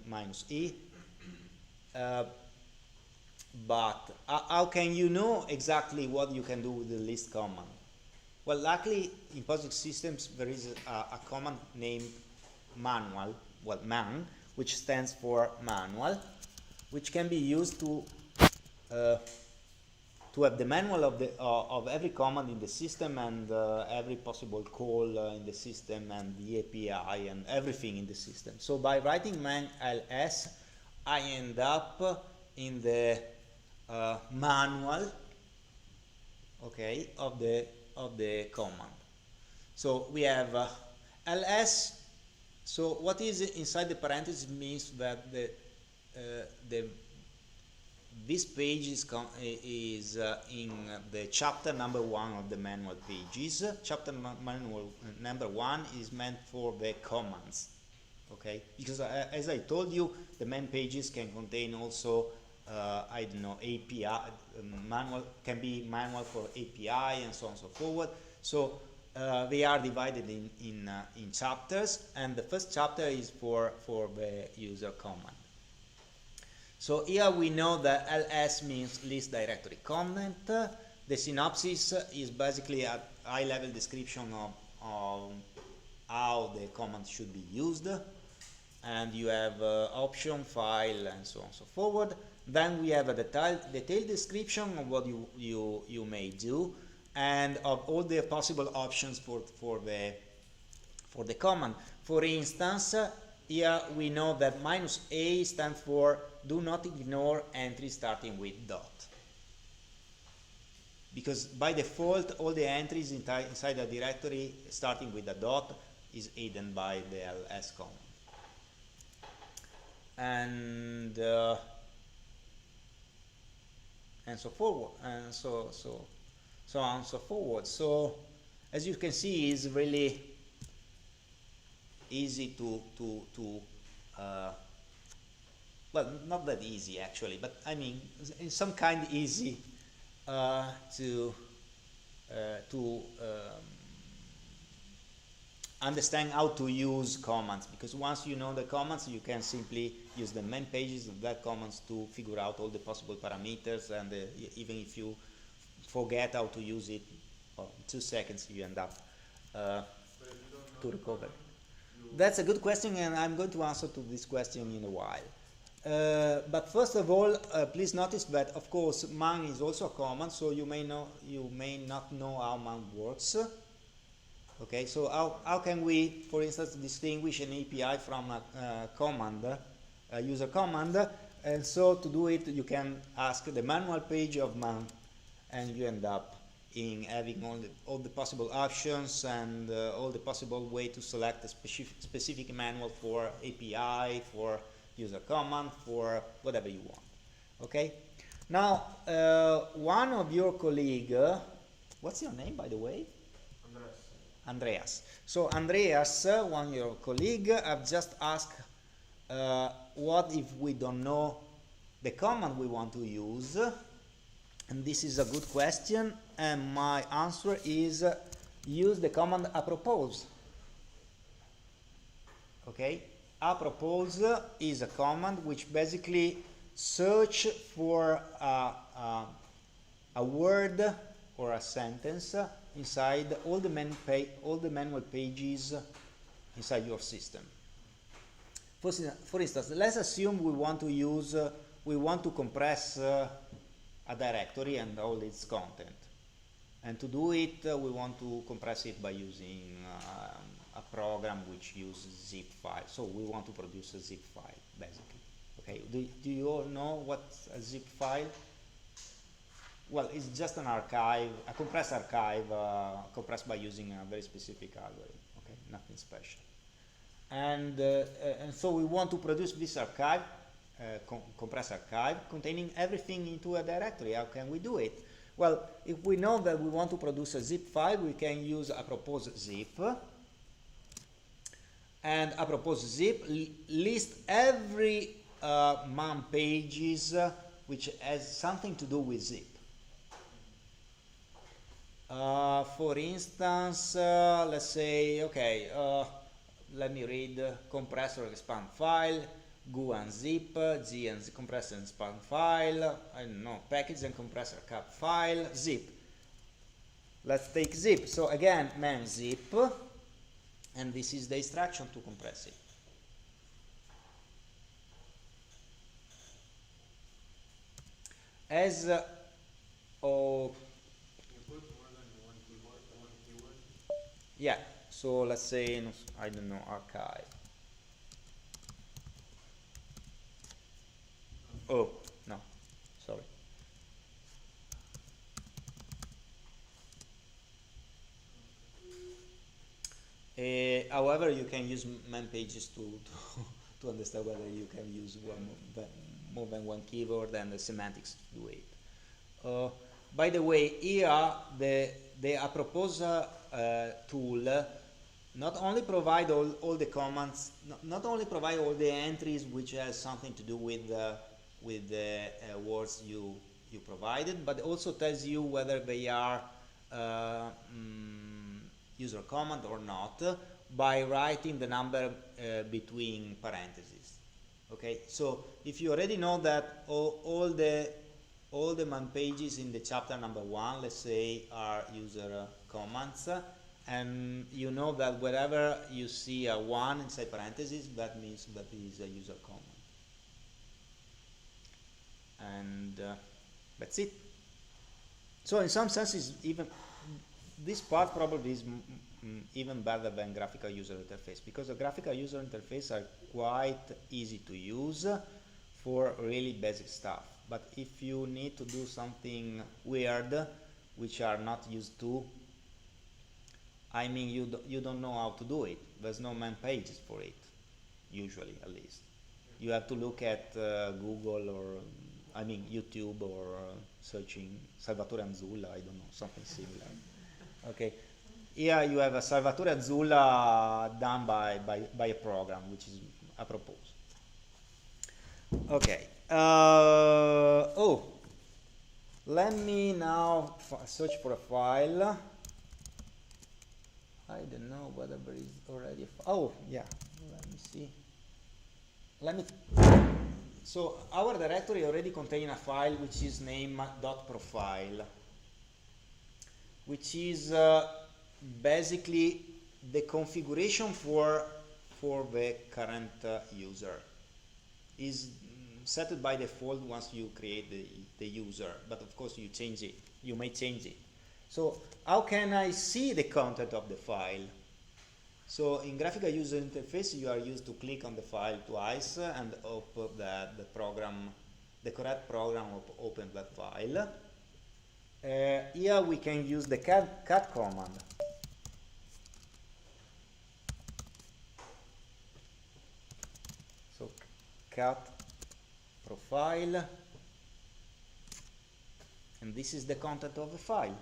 minus e. But how can you know exactly what you can do with the list command? Well, luckily in POSIX systems there is a command named manual, well, man, which stands for manual, which can be used to to have the manual of every command in the system and every possible call in the system and the API and everything in the system. So by writing man ls, I end up in the manual, okay, of the command. So we have ls. So what is inside the parentheses means that this page is in the chapter number 1 of the manual pages. Chapter manual number 1 is meant for the commands, okay? Because as I told you, the main pages can contain also I don't know, API manual, can be manual for API and so on and so forth. So they are divided in chapters, and the first chapter is for the user command. So here we know that ls means list directory content. The synopsis is basically a high-level description of how the command should be used, and you have option, file, and so on and so forth. Then we have a detailed description of what you may do and of all the possible options for the command. For instance, here we know that -a stands for do not ignore entries starting with dot. Because by default, all the entries inside a directory starting with a dot is hidden by the ls command. And so forward, and so on and so forward. So as you can see, it's really easy to well, not that easy actually, but I mean in some kind easy to understand how to use commands, because once you know the commands, you can simply use the main pages of that commands to figure out all the possible parameters, and even if you forget how to use it, well, in 2 seconds you end up to recover. That's a good question, and I'm going to answer to this question in a while. But first of all, please notice that of course man is also a command, so you may not know how man works. Okay, so how can we, for instance, distinguish an API from a command, a user command? And so to do it, you can ask the manual page of man, and you end up in having all the possible options and all the possible way to select a specific manual for API, for user command, for whatever you want. Okay. Now, one of your colleague, what's your name, by the way? Andreas. So Andreas, one of your colleague, I've just asked what if we don't know the command we want to use, and this is a good question, and my answer is use the command apropos. Okay, apropos is a command which basically search for a word or a sentence inside all the manual pages inside your system. For instance, let's assume we want to compress a directory and all its content, and to do it we want to compress it by using a program which uses zip file. So we want to produce a zip file basically. Okay, do you all know what's a zip file? Well, it's just an archive, a compressed archive, compressed by using a very specific algorithm. Okay, nothing special. And so we want to produce this archive, compressed archive, containing everything into a directory. How can we do it? Well, if we know that we want to produce a zip file, we can use apropos zip. And apropos zip lists every man pages which has something to do with zip. For instance, let's say, okay, let me read compressor expand file, GU and zip, G and compressor and expand file, I don't know, package and compressor cap file, zip. Let's take zip. So again, man zip, and this is the instruction to compress it. Oh, Can you put more than one keyword? yeah. So let's say, I don't know, archive. Oh, no, sorry. However, you can use man pages to understand whether you can use more than one keyword, and the semantics do it. By the way, here the Apropos tool not only provide all the commands, not only provide all the entries which has something to do with the words you provided, but also tells you whether they are user command or not by writing the number between parentheses. Okay, so if you already know that all the man pages in the chapter number 1, let's say, are user commands, and you know that wherever you see a 1 inside parentheses, that means that it is a user command. And that's it. So in some senses, even this part probably is even better than graphical user interface, because the graphical user interface are quite easy to use for really basic stuff. But if you need to do something weird, which are not used to, I mean, you don't know how to do it. There's no man pages for it, usually, at least. You have to look at Google or, I mean, YouTube, or searching Salvatore Anzulla, I don't know, something similar. Okay, here you have a Salvatore Anzulla done by a program, which is Apropos. Okay. Let me now search for a file. I don't know whether there is already a file. Oh, yeah. Let me see. So our directory already contains a file which is named .profile, which is basically the configuration for the current user. Is set by default once you create the user, but of course you change it. You may change it. So how can I see the content of the file? So in graphical user interface, you are used to click on the file twice and open the correct program of open that file. Here we can use the cat command. So cat profile, and this is the content of the file.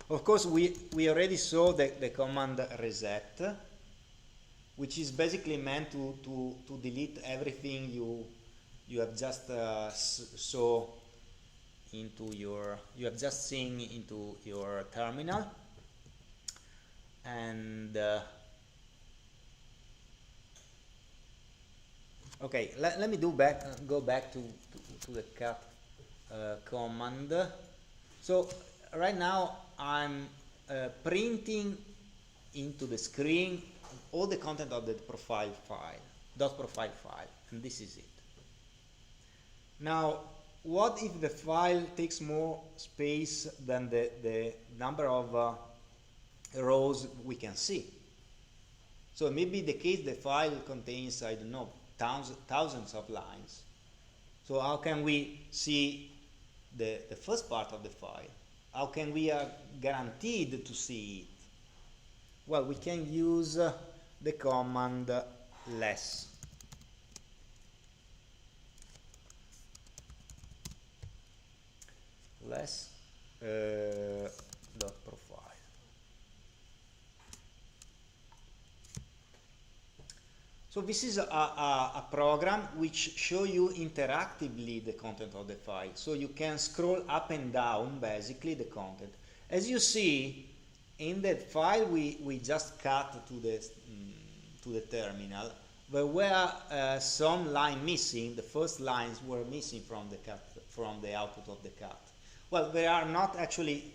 Of course, we already saw the command reset, which is basically meant to delete everything you have just seen into your terminal. And okay, let me go back to the cat command. So right now I'm printing into the screen all the content of the profile file, .profile file, and this is it. Now, what if the file takes more space than the number of rows we can see? So maybe the case the file contains, I don't know, thousands of lines. So how can we see the first part of the file? How can we guaranteed to see it? Well, we can use the command less. .profile. So this is a program which shows you interactively the content of the file. So you can scroll up and down basically the content. As you see, in that file we just cut to the terminal. There were some lines missing. The first lines were missing from the output of the cat. Well, they were not actually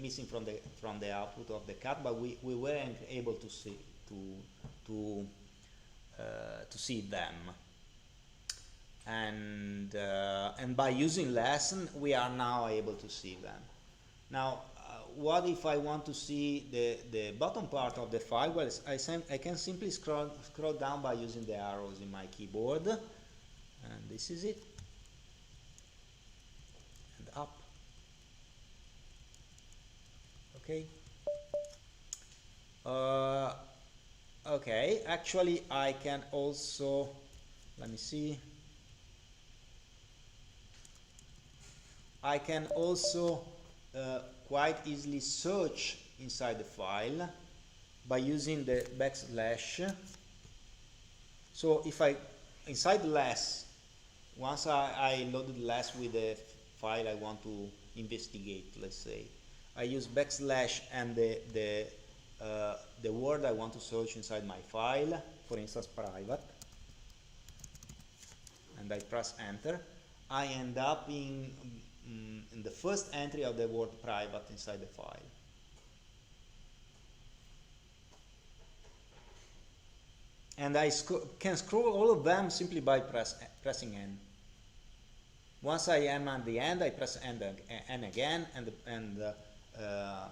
missing from the output of the cat, but we weren't able to see to them. And by using lesson, we are now able to see them. Now, what if I want to see the bottom part of the file? Well, I can simply scroll down by using the arrows in my keyboard, and this is it, and up. Okay. Okay. Actually, I can also, let me see. I can also quite easily search inside the file by using the backslash. So if inside the less, once I loaded less with the file I want to investigate, let's say, I use backslash and the word I want to search inside my file, for instance private, and I press enter, I end up in the first entry of the word private inside the file. And I can scroll all of them simply by pressing N. Once I am at the end, I press N again, and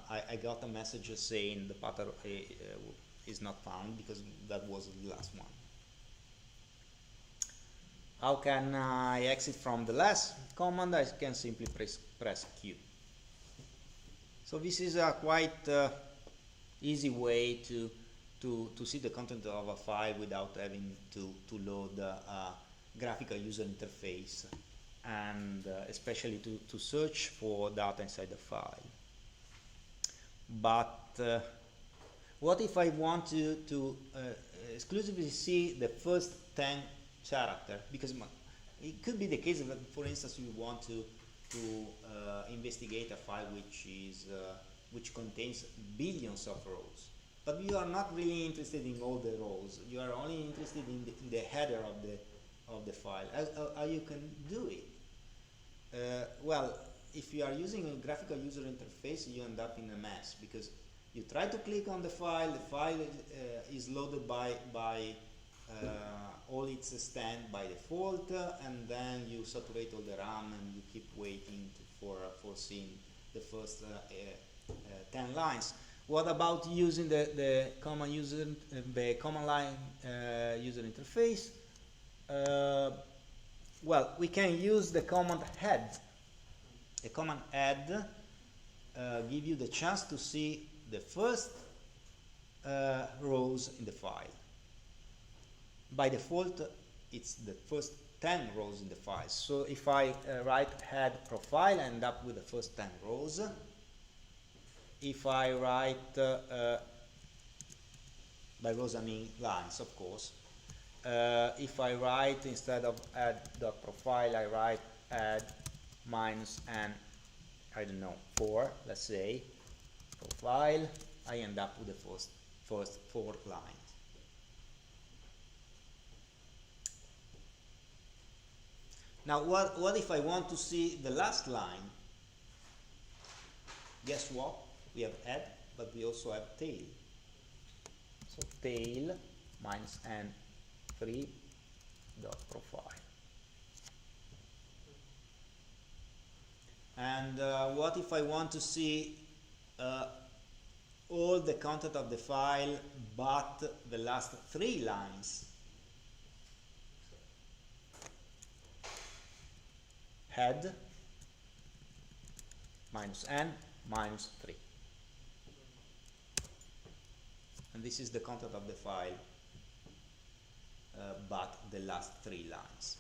I got a message saying the pattern is not found, because that was the last one. How can I exit from the last command? I can simply press Q. So this is a quite easy way to see the content of a file without having to load a graphical user interface, and especially to search for data inside the file. But what if I want to exclusively see the first 10 characters? Because it could be the case that, for instance, you want to investigate a file which contains billions of rows, but you are not really interested in all the rows. You are only interested in the header of the file. How you can do it? Well, if you are using a graphical user interface, you end up in a mess, because you try to click on the file is loaded by all its extent by default, and then you saturate all the RAM and you keep waiting for seeing the first 10 lines. What about using the common line user interface? Well, we can use the command head. The command head give you the chance to see the first rows in the file. By default, it's the first 10 rows in the file. So if I write head profile, I end up with the first 10 rows. If I write, by rows I mean lines, of course. If I write, instead of add.profile, I write add minus n, I don't know, 4, let's say, profile, I end up with the first 4 lines. Now, what if I want to see the last line? Guess what? We have head, but we also have tail. So tail minus n3 dot profile. And what if I want to see all the content of the file but the last 3 lines? Head minus n minus 3. And this is the content of the file but the last 3 lines.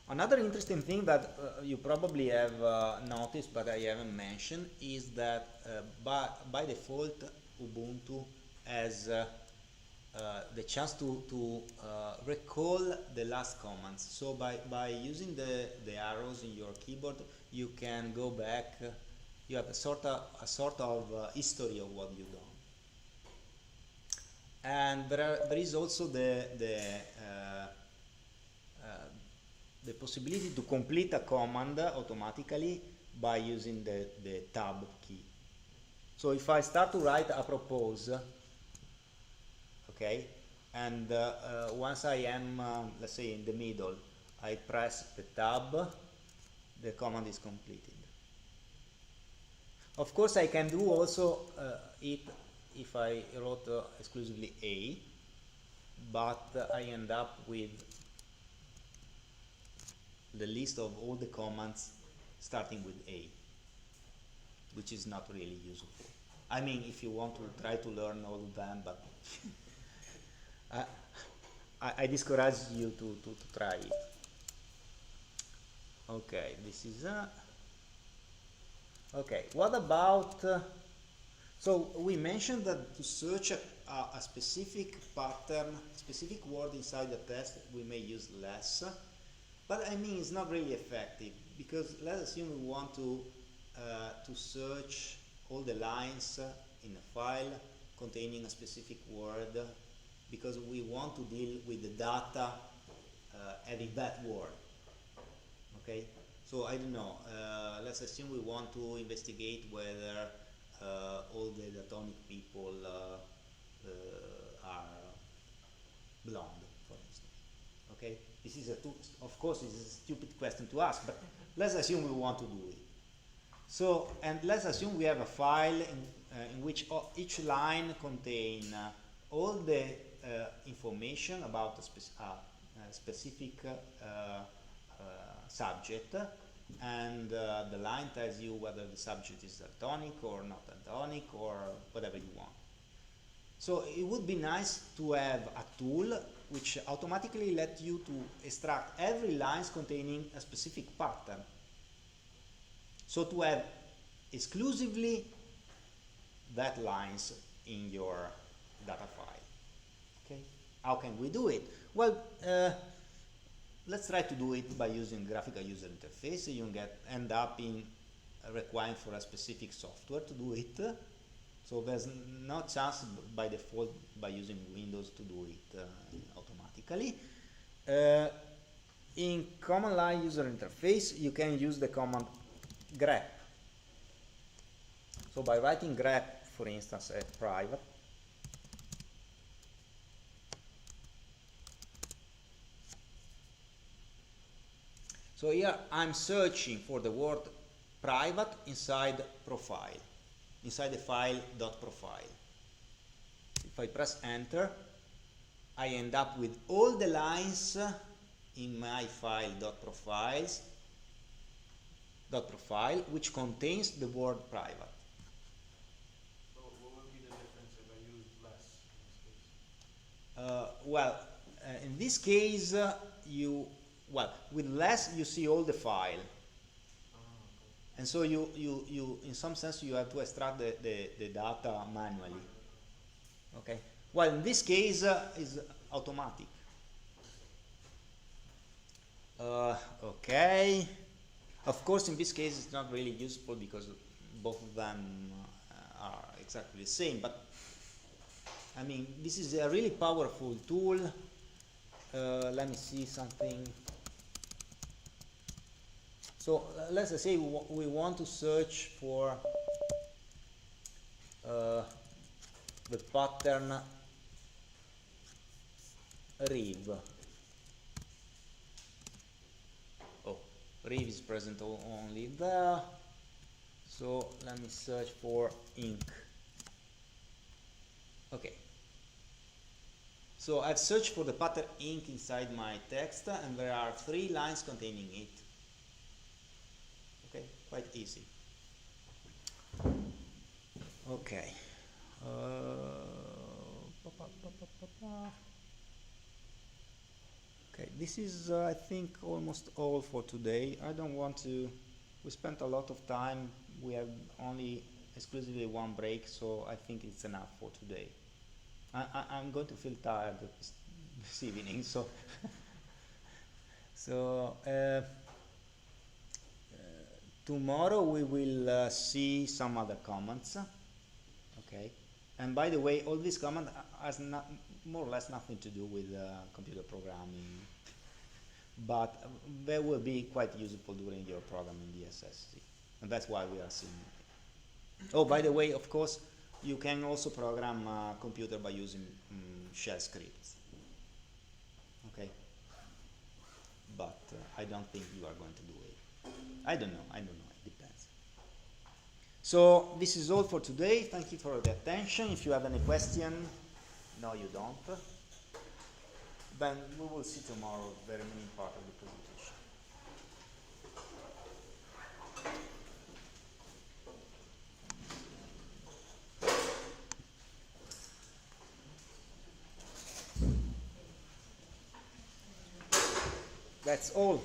Another interesting thing that you probably have noticed but I haven't mentioned is that by default Ubuntu has the chance to recall the last commands. So by using the arrows in your keyboard, you can go back. You have a sort of history of what you've done. And there is also the possibility to complete a command automatically by using the tab key. So if I start to write a propose, okay, and once I am, let's say, in the middle, I press the tab, the command is completed. Of course, I can do also it if I wrote exclusively A, but I end up with the list of all the commands starting with A, which is not really useful. I mean, if you want to try to learn all of them, but I discourage you to try it. Okay, this is okay. What about so we mentioned that to search a specific pattern, specific word inside the text, we may use less, but I mean it's not really effective, because let's assume we want to search all the lines in a file containing a specific word, because we want to deal with the data having that word. Okay, so I don't know, let's assume we want to investigate whether all the Datonic people are blonde, for instance. Okay, this is of course this is a stupid question to ask, but let's assume we want to do it. So, and let's assume we have a file in which each line contains all the information about a specific subject, and the line tells you whether the subject is Daltonic or not Daltonic or whatever you want. So it would be nice to have a tool which automatically lets you to extract every line containing a specific pattern. So to have exclusively that lines in your data file. Okay, how can we do it? Well, let's try to do it by using graphical user interface. You end up in requiring for a specific software to do it. So there's no chance by default by using Windows to do it automatically. In command line user interface, you can use the command grep. So by writing grep, for instance, at private, so here I'm searching for the word private inside profile, inside the file .profile. If I press enter, I end up with all the lines in my file .profile, which contains the word private. So what would be the difference if I use less in this case? In this case, with less you see all the file. Okay. And so you in some sense you have to extract the data manually. Okay. Well, in this case is automatic. Okay. Of course, in this case it's not really useful because both of them are exactly the same. But I mean, this is a really powerful tool. Let me see something. So let's say we want to search for the pattern Riv. Oh, Riv is present only there. So let me search for ink. Okay. So I've searched for the pattern ink inside my text, and there are 3 lines containing it. Okay, quite easy. Okay. Okay, this is I think almost all for today. I don't want to. We spent a lot of time. We have only exclusively one break, so I think it's enough for today. I'm going to feel tired this evening, so tomorrow we will see some other comments. Okay, and by the way, all these comments has more or less nothing to do with computer programming, but they will be quite useful during your program in DSSC, and that's why we are seeing it. Oh, by the way, of course, you can also program a computer by using shell scripts. I don't think you are going to do it. I don't know, it depends. So this is all for today. Thank you for the attention. If you have any question, no you don't, then we will see tomorrow the remaining part of the presentation. That's all.